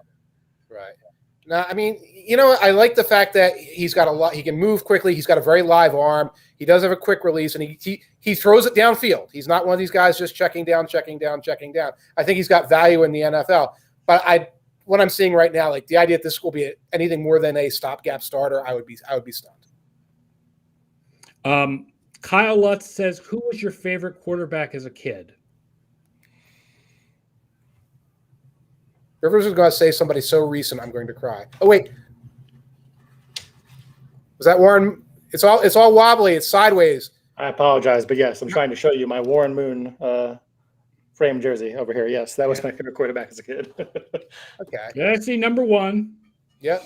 Now, I mean, I like the fact that he's got a lot. He can move quickly. He's got a very live arm. He does have a quick release, and he throws it downfield. He's not one of these guys just checking down. I think he's got value in the NFL. But what I'm seeing right now, like the idea that this will be anything more than a stopgap starter, I would be stunned. Kyle Lutz says, "Who was your favorite quarterback as a kid?" Rivers is going to say somebody so recent, I'm going to cry. Oh, wait. Was that Warren? It's all wobbly. It's sideways. I apologize, but yes, I'm trying to show you my Warren Moon frame jersey over here. Yes, that was my favorite quarterback as a kid. Okay. Let's see, number 1. Yep.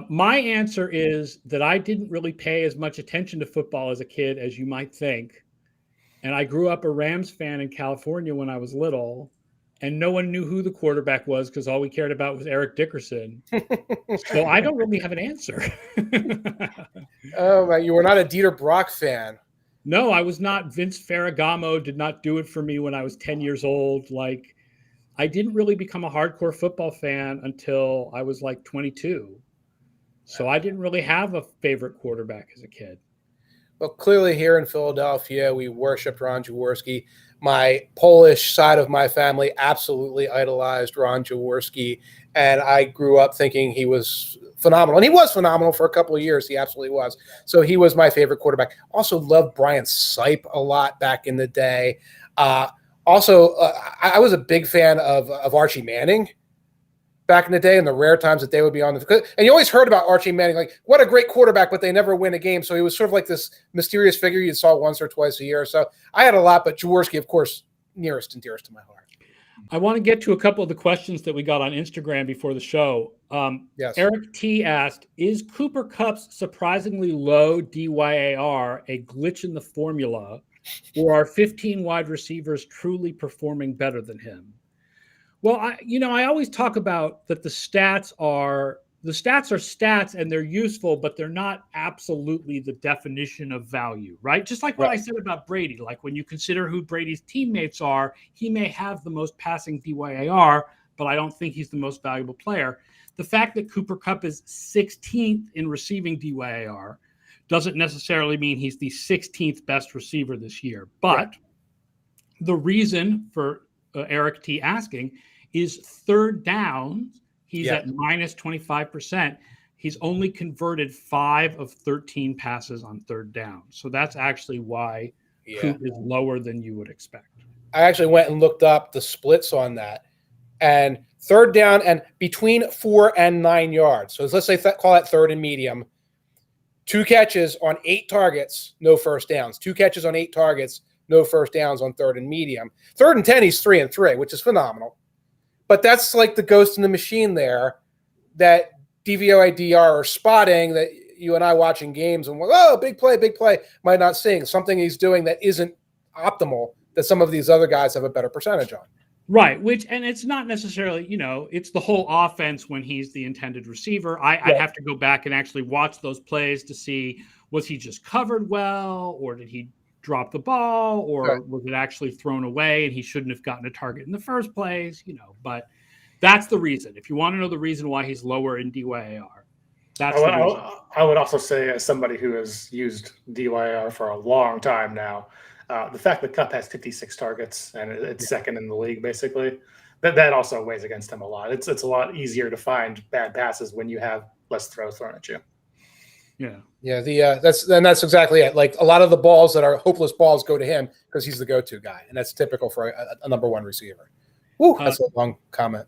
My answer is that I didn't really pay as much attention to football as a kid as you might think. And I grew up a Rams fan in California when I was little. And no one knew who the quarterback was because all we cared about was Eric Dickerson. So I don't really have an answer. Oh, man, you were not a Dieter Brock fan. No, I was not. Vince Ferragamo did not do it for me when I was 10 years old. Like, I didn't really become a hardcore football fan until I was like 22. So I didn't really have a favorite quarterback as a kid. Well, clearly here in Philadelphia, we worshipped Ron Jaworski. My Polish side of my family absolutely idolized Ron Jaworski, and I grew up thinking he was phenomenal. And he was phenomenal for a couple of years. He absolutely was. So he was my favorite quarterback. Also loved Brian Sipe a lot back in the day. I was a big fan of Archie Manning. back in the day and the rare times that they would be on the – and you always heard about Archie Manning, like, what a great quarterback, but they never win a game. So he was sort of like this mysterious figure you saw once or twice a year. So I had a lot, but Jaworski, of course, nearest and dearest to my heart. I want to get to a couple of the questions that we got on Instagram before the show. Yes. Eric T. asked, is Cooper Kupp's surprisingly low DYAR a glitch in the formula, or are 15 wide receivers truly performing better than him? Well, I always talk about that the stats are stats and they're useful, but they're not absolutely the definition of value, right? Just like what I said about Brady, like when you consider who Brady's teammates are, he may have the most passing DYAR, but I don't think he's the most valuable player. The fact that Cooper Kupp is 16th in receiving DYAR doesn't necessarily mean he's the 16th best receiver this year. But the reason for Eric T asking is third downs. He's at minus 25%. He's only converted 5 of 13 passes on third down. So that's actually why Coop is lower than you would expect. I actually went and looked up the splits on that. And third down and between 4 and 9 yards. So let's say call that third and medium. 2 catches on 8 targets, no first downs. 2 catches on 8 targets, no first downs on third and medium. Third and 10, he's 3 and 3, which is phenomenal. But that's like the ghost in the machine there that DVOA, DYAR are spotting that you and I watching games and, big play, might not seeing something he's doing that isn't optimal that some of these other guys have a better percentage on. Right, and it's not necessarily, it's the whole offense when he's the intended receiver. I'd have to go back and actually watch those plays to see, was he just covered well, or did he drop the ball, or was it actually thrown away and he shouldn't have gotten a target in the first place, but that's the reason. If you want to know the reason why he's lower in DYAR, that's the reason. I would also say, as somebody who has used DYAR for a long time now, the fact that Kupp has 56 targets and it's second in the league, basically, that also weighs against him a lot. It's a lot easier to find bad passes when you have less throws thrown at you. Yeah. That's exactly it. Like a lot of the balls that are hopeless balls go to him because he's the go-to guy, and that's typical for a number one receiver. Woo, that's a long comment.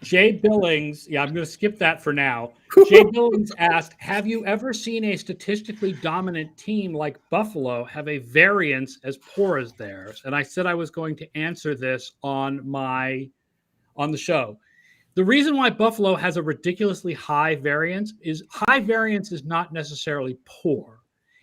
Jay Billings, I'm going to skip that for now. Jay Billings asked, have you ever seen a statistically dominant team like Buffalo have a variance as poor as theirs? And I said I was going to answer this on the show. The reason why Buffalo has a ridiculously high variance is not necessarily poor.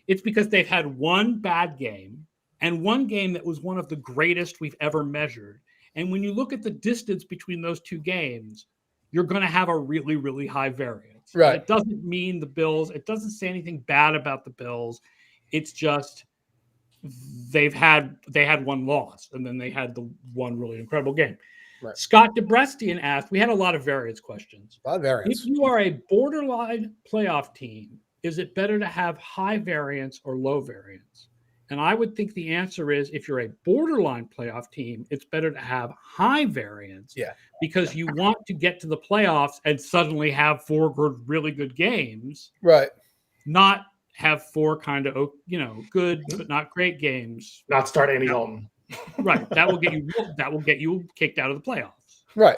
It's because they've had one bad game and one game that was one of the greatest we've ever measured. And when you look at the distance between those two games, you're going to have a really, really high variance. Right. It doesn't mean the Bills. It doesn't say anything bad about the Bills. It's just they had one loss, and then they had the one really incredible game. Right. Scott DeBrestian asked, we had a lot of variance questions. A lot of variance. If you are a borderline playoff team, is it better to have high variance or low variance? And I would think the answer is, if you're a borderline playoff team, it's better to have high variance because you want to get to the playoffs and suddenly have 4 really good games. Right. Not have 4 kind of, good but not great games. Not start Andy Dalton. Right. That will get you kicked out of the playoffs. Right.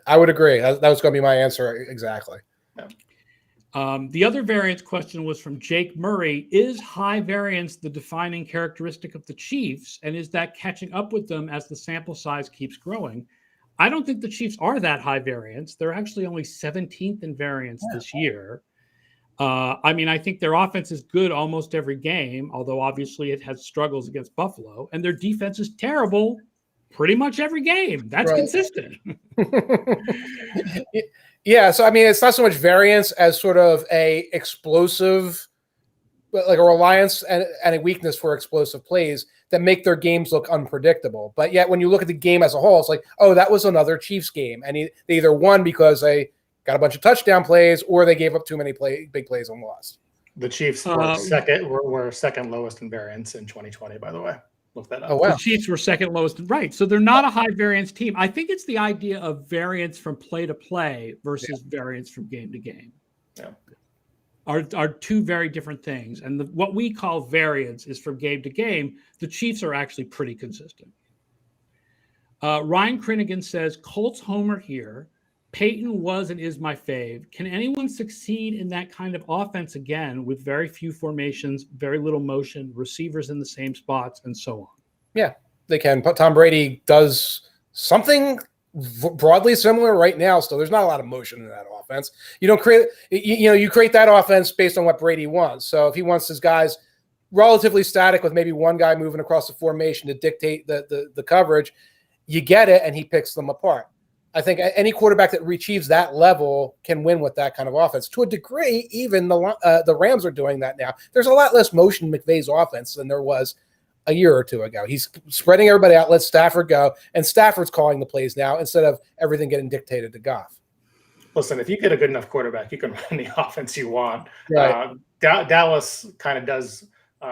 I would agree. That was going to be my answer exactly. Yeah. The other variance question was from Jake Murray. Is high variance the defining characteristic of the Chiefs, and is that catching up with them as the sample size keeps growing? I don't think the Chiefs are that high variance. They're actually only 17th in variance this year. I think their offense is good almost every game, although obviously it has struggles against Buffalo, and their defense is terrible pretty much every game. That's consistent. Yeah, so it's not so much variance as sort of a explosive, like a reliance and a weakness for explosive plays that make their games look unpredictable. But yet when you look at the game as a whole, it's like, oh, that was another Chiefs game. And they either won because they got a bunch of touchdown plays or they gave up too many big plays and lost. The Chiefs were second lowest in variance in 2020, by the way. Look that up. Oh, wow. The Chiefs were second lowest. Right. So they're not a high variance team. I think it's the idea of variance from play to play versus variance from game to game. Yeah. Are 2 very different things. And what we call variance is from game to game. The Chiefs are actually pretty consistent. Ryan Crinigan says, Colts homer here. Peyton was and is my fave. Can anyone succeed in that kind of offense again with very few formations, very little motion, receivers in the same spots, and so on? Yeah, they can. Tom Brady does something broadly similar right now. Still, there's not a lot of motion in that offense. You don't create, you create that offense based on what Brady wants. So if he wants his guys relatively static with maybe one guy moving across the formation to dictate the coverage, you get it, and he picks them apart. I think any quarterback that achieves that level can win with that kind of offense. To a degree, even the Rams are doing that now. There's a lot less motion in McVay's offense than there was a year or two ago. He's spreading everybody out, let Stafford go, and Stafford's calling the plays now instead of everything getting dictated to Goff. Listen, if you get a good enough quarterback, you can run the offense you want. Right. Dallas kind of does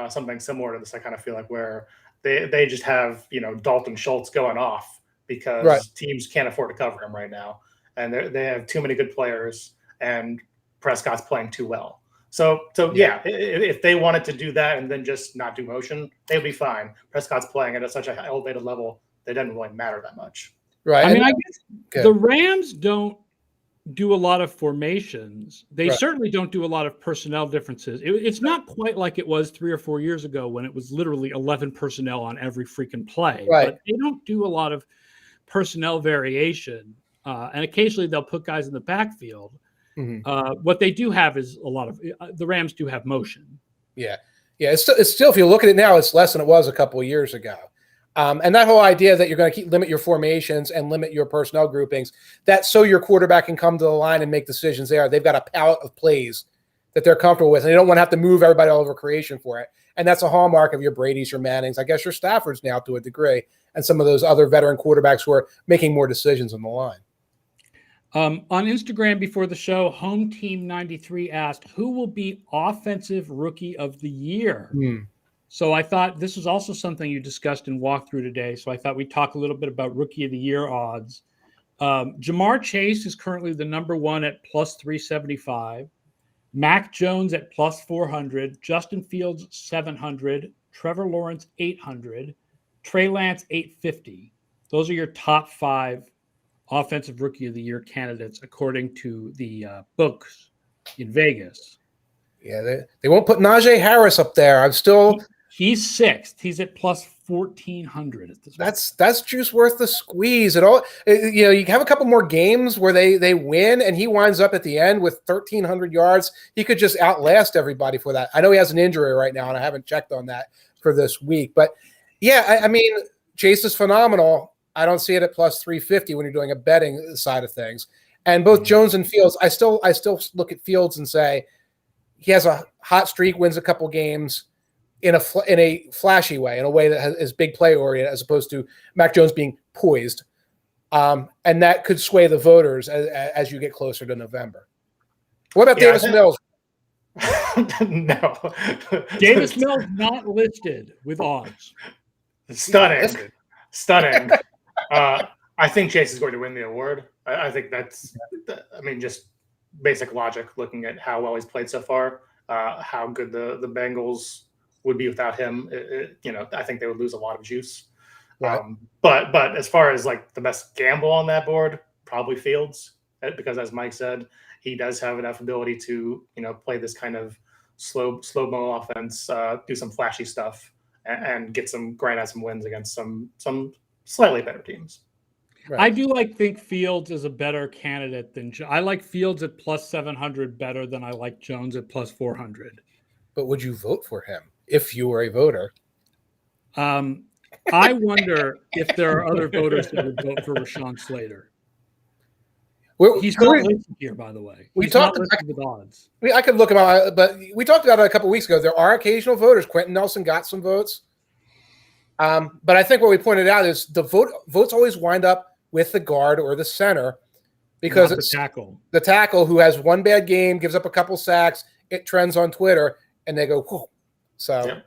something similar to this, I kind of feel like, where they just have, Dalton Schultz going off because teams can't afford to cover him right now. And they have too many good players, and Prescott's playing too well. So yeah, if they wanted to do that and then just not do motion, they'd be fine. Prescott's playing at such an elevated level, it doesn't really matter that much. Right. I mean, I guess the Rams don't do a lot of formations. They certainly don't do a lot of personnel differences. It's not quite like it was 3 or 4 years ago when it was literally 11 personnel on every freaking play. Right. But they don't do a lot of personnel variation. And occasionally they'll put guys in the backfield. Mm-hmm. What they do have is a lot of the Rams do have motion. Yeah. It's still, if you look at it now, it's less than it was a couple of years ago. And that whole idea that you're going to limit your formations and limit your personnel groupings, that's so your quarterback can come to the line and make decisions there. They've got a palette of plays that they're comfortable with, and they don't want to have to move everybody all over creation for it. And that's a hallmark of your Bradys, your Mannings, I guess your Staffords now to a degree, and some of those other veteran quarterbacks who are making more decisions on the line. On Instagram before the show, Home Team 93 asked, who will be Offensive Rookie of the Year? So I thought this was also something you discussed in walkthrough today. So I thought we'd talk a little bit about Rookie of the Year odds. Jamar Chase is currently the number one at plus 375. Mac Jones at plus 400. Justin Fields, 700. Trevor Lawrence, 800. Trey Lance, 850. Those are your top 5 Offensive Rookie of the Year candidates, according to the books in Vegas. Yeah, they won't put Najee Harris up there. I'm still... He's 6th. He's at plus 1,400 at this point. That's juice worth the squeeze. It all, you have a couple more games where they win, and he winds up at the end with 1,300 yards. He could just outlast everybody for that. I know he has an injury right now, and I haven't checked on that for this week. But, yeah, I mean, Chase is phenomenal. I don't see it at plus 350 when you're doing a betting side of things. And both Jones and Fields, I still look at Fields and say he has a hot streak, wins a couple games in a flashy way, in a way that is big play oriented, as opposed to Mac Jones being poised. And that could sway the voters as you get closer to November. What about Davis Mills? No. Davis Mills not listed with odds. Stunning. I think Chase is going to win the award. I think that's, just basic logic, looking at how well he's played so far, how good the Bengals would be without him. I think they would lose a lot of juice. Right. But as far as like the best gamble on that board, probably Fields, because as Mike said, he does have enough ability to, play this kind of slow-mo offense, do some flashy stuff, and grind out some wins against some slightly better teams. Right. I do think Fields is a better candidate than I like Fields at plus 700 better than I like Jones at plus 400. But would you vote for him if you were a voter? I wonder if there are other voters that would vote for Rashawn Slater. He's not listed here, by the way. He's not listed with odds. I could look him up, but we talked about it a couple of weeks ago. There are occasional voters. Quentin Nelson got some votes. But I think what we pointed out is the votes always wind up with the guard or the center, because it's the tackle who has one bad game, gives up a couple sacks, it trends on Twitter, and they go, whoa. So,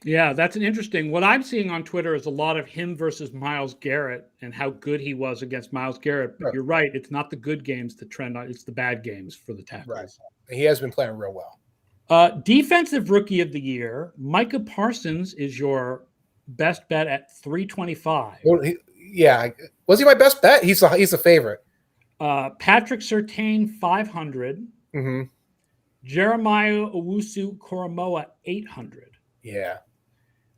yeah, that's an interesting. What I'm seeing on Twitter is a lot of him versus Myles Garrett and how good he was against Myles Garrett. But you're right; it's not the good games that trend on; it's the bad games for the tackles. Right. He has been playing real well. Defensive Rookie of the Year, Micah Parsons is your best bet at 325. Well, was he my best bet? He's a favorite. Patrick Surtain, 500. Mm-hmm. Jeremiah Owusu Koromoa, 800. Yeah.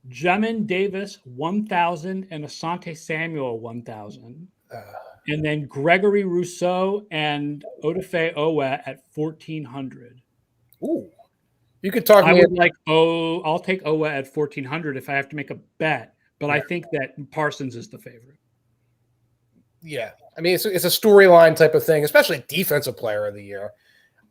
Jamin Davis, 1,000. And Asante Samuel, 1,000. And then Gregory Rousseau and Odafe Owe at 1,400. Ooh. You could talk I me. would I'll take Owe at 1,400 if I have to make a bet. But I think that Parsons is the favorite. Yeah. I mean, it's a storyline type of thing, especially defensive player of the year,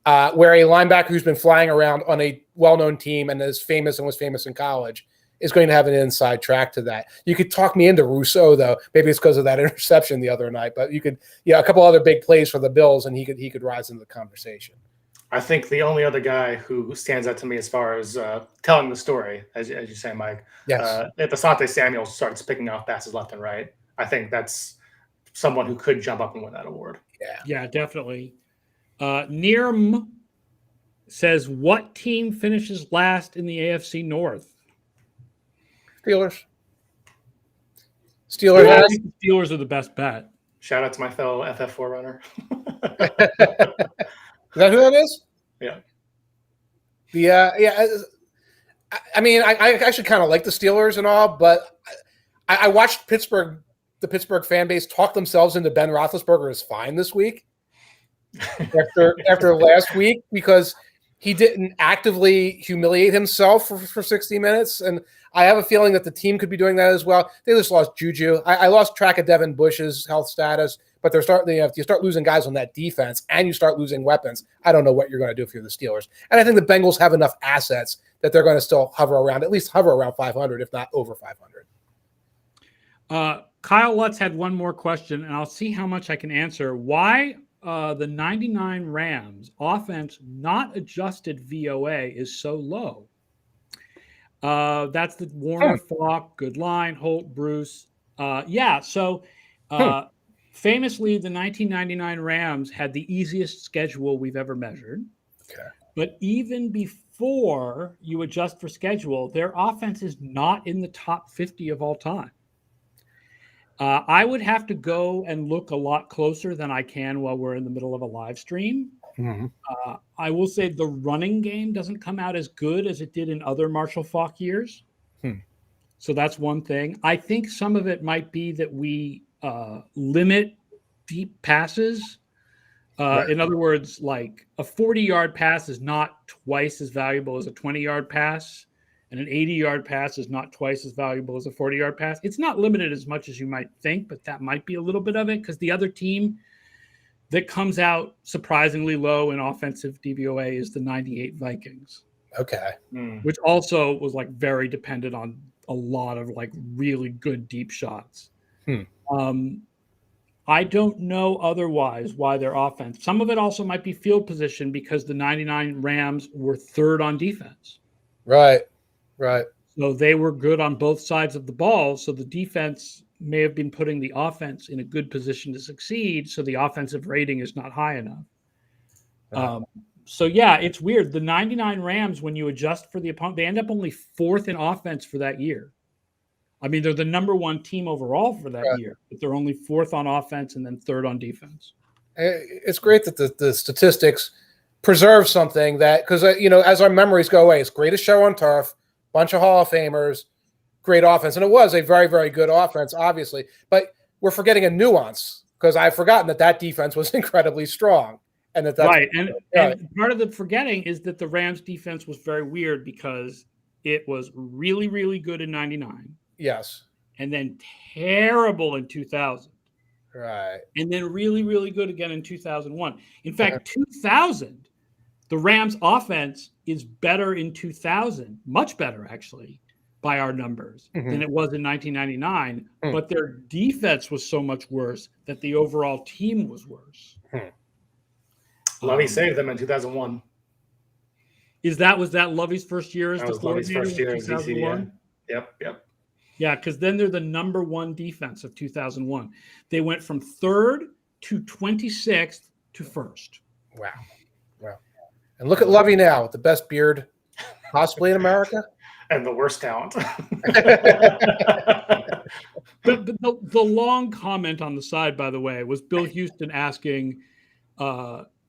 where a linebacker who's been flying around on a well-known team and is famous and was famous in college is going to have an inside track to that. You could talk me into Rousseau, though. Maybe it's because of that interception the other night, but you could, a couple other big plays for the Bills, and he could rise into the conversation. I think the only other guy who stands out to me as far as telling the story, as you say, Mike, yes. If Asante Samuel starts picking off passes left and right, I think that's someone who could jump up and win that award. Yeah, definitely. Nirm says, what team finishes last in the AFC North? Steelers. I think the Steelers are the best bet. Shout out to my fellow FF4 runner. Is that who that is? Yeah. I mean, I actually kind of like the Steelers and all, but I watched the Pittsburgh fan base talk themselves into Ben Roethlisberger is fine this week after last week, because he didn't actively humiliate himself for 60 minutes. And I have a feeling that the team could be doing that as well. They just lost Juju. I lost track of Devin Bush's health status, but they're starting. If you start losing guys on that defense and you start losing weapons, I don't know what you're going to do if you're the Steelers. And I think the Bengals have enough assets that they're going to still hover around 500, if not over 500. Kyle Lutz had one more question, and I'll see how much I can answer. Why the 99 Rams offense not adjusted VOA is so low? That's the Warner, Falk, good line, Holt, Bruce. So famously, the 1999 Rams had the easiest schedule we've ever measured. Okay. But even before you adjust for schedule, their offense is not in the top 50 of all time. I would have to go and look a lot closer than I can while we're in the middle of a live stream. Mm-hmm. I will say the running game doesn't come out as good as it did in other Marshall Faulk years. So that's one thing. I think some of it might be that we limit deep passes. Right. In other words, like a 40-yard pass is not twice as valuable as a 20-yard pass. And an 80-yard pass is not twice as valuable as a 40-yard pass. It's not limited as much as you might think, but that might be a little bit of it, because the other team that comes out surprisingly low in offensive DVOA is the 98 Vikings. Okay. Which also was like very dependent on a lot of like really good deep shots. I don't know otherwise why their offense. Some of it also might be field position, because the 99 Rams were third on defense. Right. So they were good on both sides of the ball. So the defense may have been putting the offense in a good position to succeed. So the offensive rating is not high enough. It's weird. The 99 Rams, when you adjust for the opponent, they end up only fourth in offense for that year. I mean, they're the number one team overall for that year, but they're only fourth on offense and then third on defense. It's great that the statistics preserve something that, because, as our memories go away, it's greatest show on turf, bunch of Hall of Famers, great offense. And it was a very, very good offense, obviously. But we're forgetting a nuance, because I've forgotten that defense was incredibly strong. And that's right. And part of the forgetting is that the Rams defense was very weird, because it was really, really good in 99. Yes. And then terrible in 2000. Right. And then really, really good again in 2001. In fact, 2000, the Rams offense is better in 2000, much better actually, by our numbers, than it was in 1999. But their defense was so much worse that the overall team was worse. Lovey saved them in 2001. Was that Lovey's first year as the coordinator? Lovey's first year as 2001. Yep. Yeah, because then they're the number one defense of 2001. They went from third to 26th to first. Wow. And look at Lovey now with the best beard possibly in America. and the worst talent. The long comment on the side, by the way, was Bill Houston asking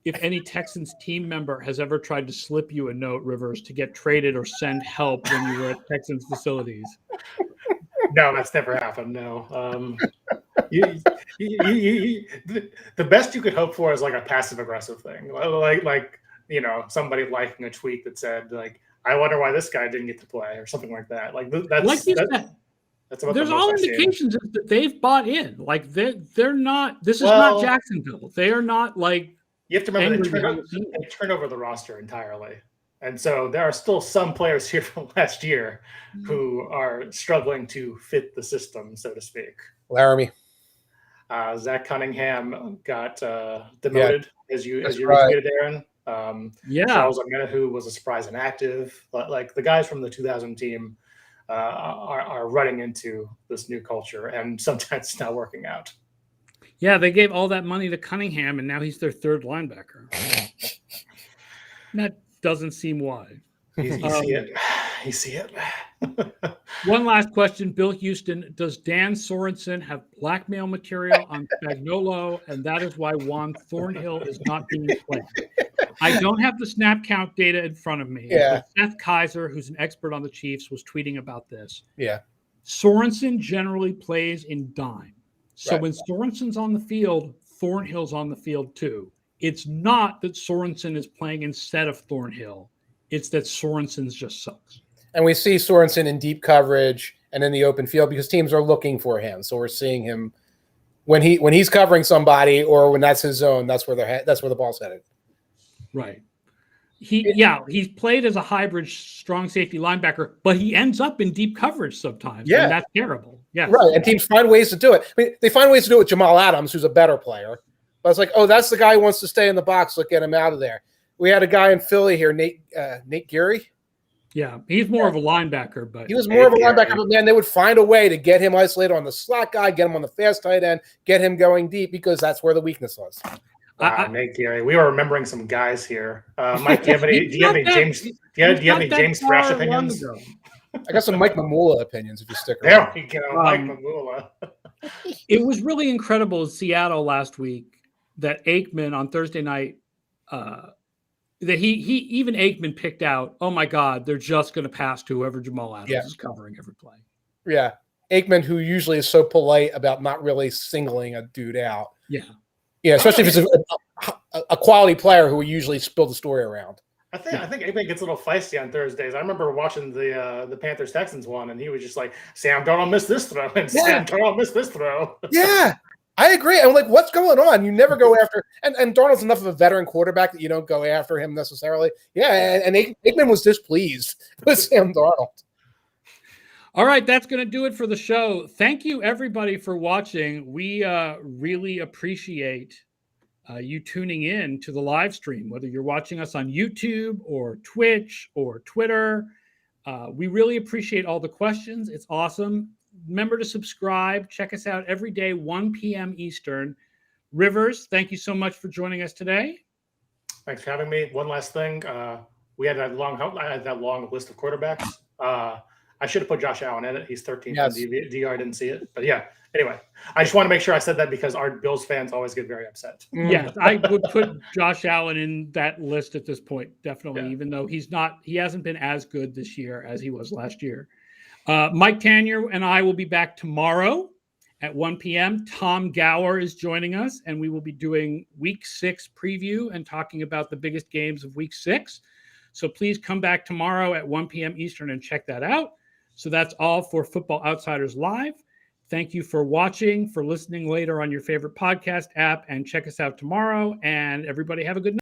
if any Texans team member has ever tried to slip you a note, Rivers, to get traded or send help when you were at Texans facilities. No, that's never happened. No. The best you could hope for is like a passive aggressive thing, like somebody liking a tweet that said like, "I wonder why this guy didn't get to play" or something like that. Like that's like you said, that's about there's the most all I've seen. indications that they've bought in. Like they're not. This is not Jacksonville. They are not like. You have to remember angry they turn over the roster entirely. And so there are still some players here from last year who are struggling to fit the system, so to speak. Laramie. Zach Cunningham got demoted, as you right. retweeted, Aaron. Charles Omenihu was a surprise inactive. But like the guys from the 2000 team are running into this new culture, and sometimes it's not working out. Yeah, they gave all that money to Cunningham, and now he's their third linebacker. That doesn't seem wise. You see it. One last question, Bill Houston. Does Dan Sorensen have blackmail material on Spagnuolo, and that is why Juan Thornhill is not being played? I don't have the snap count data in front of me. Yeah. But Seth Kaiser, who's an expert on the Chiefs, was tweeting about this. Yeah. Sorensen generally plays in dime. So right. when Sorensen's on the field, Thornhill's on the field too. It's not that Sorensen is playing instead of Thornhill. It's that Sorensen's just sucks. And we see Sorensen in deep coverage and in the open field because teams are looking for him. So we're seeing him when he's covering somebody or when that's his zone. That's where the ball's headed. Right. He's played as a hybrid strong safety linebacker, but he ends up in deep coverage sometimes. Yeah, and that's terrible. Yeah, right. And teams find ways to do it. I mean, they find ways to do it with Jamal Adams, who's a better player. But it's like, oh, that's the guy who wants to stay in the box. Let's get him out of there. We had a guy in Philly here, Nate Geary. Yeah, he's more of a linebacker, but he was more of a linebacker. But man, they would find a way to get him isolated on the slot guy, get him on the fast tight end, get him going deep because that's where the weakness was. Nate Geary. We were remembering some guys here. Mike, do you have any James Thrash opinions? I got some Mike Mamula opinions if you stick around. There we go, Mike Mamula. It was really incredible in Seattle last week that Aikman on Thursday night, that even Aikman picked out, oh my God, they're just going to pass to whoever Jamal Adams is covering every play. Yeah. Aikman, who usually is so polite about not really singling a dude out. Yeah. Yeah, especially if it's a quality player who we usually spill the story around. I think Aikman gets a little feisty on Thursdays. I remember watching the Panthers Texans one, and he was just like, "Sam Darnold missed this throw," and Sam Darnold missed this throw. Yeah, I agree. I'm like, what's going on? You never go after, and Darnold's enough of a veteran quarterback that you don't go after him necessarily. Yeah, and Aikman was displeased with Sam Darnold. All right, that's going to do it for the show. Thank you, everybody, for watching. We really appreciate you tuning in to the live stream, whether you're watching us on YouTube or Twitch or Twitter. We really appreciate all the questions. It's awesome. Remember to subscribe. Check us out every day, 1 p.m. Eastern. Rivers, thank you so much for joining us today. Thanks for having me. One last thing. We had that long list of quarterbacks. I should have put Josh Allen in it. He's 13th in DYAR. I didn't see it. But yeah, anyway, I just want to make sure I said that because our Bills fans always get very upset. Yes, I would put Josh Allen in that list at this point, definitely, even though he hasn't been as good this year as he was last year. Mike Tanier and I will be back tomorrow at 1 p.m. Tom Gower is joining us, and we will be doing Week 6 preview and talking about the biggest games of Week 6. So please come back tomorrow at 1 p.m. Eastern and check that out. So that's all for Football Outsiders Live. Thank you for watching, for listening later on your favorite podcast app, and check us out tomorrow. And everybody have a good night.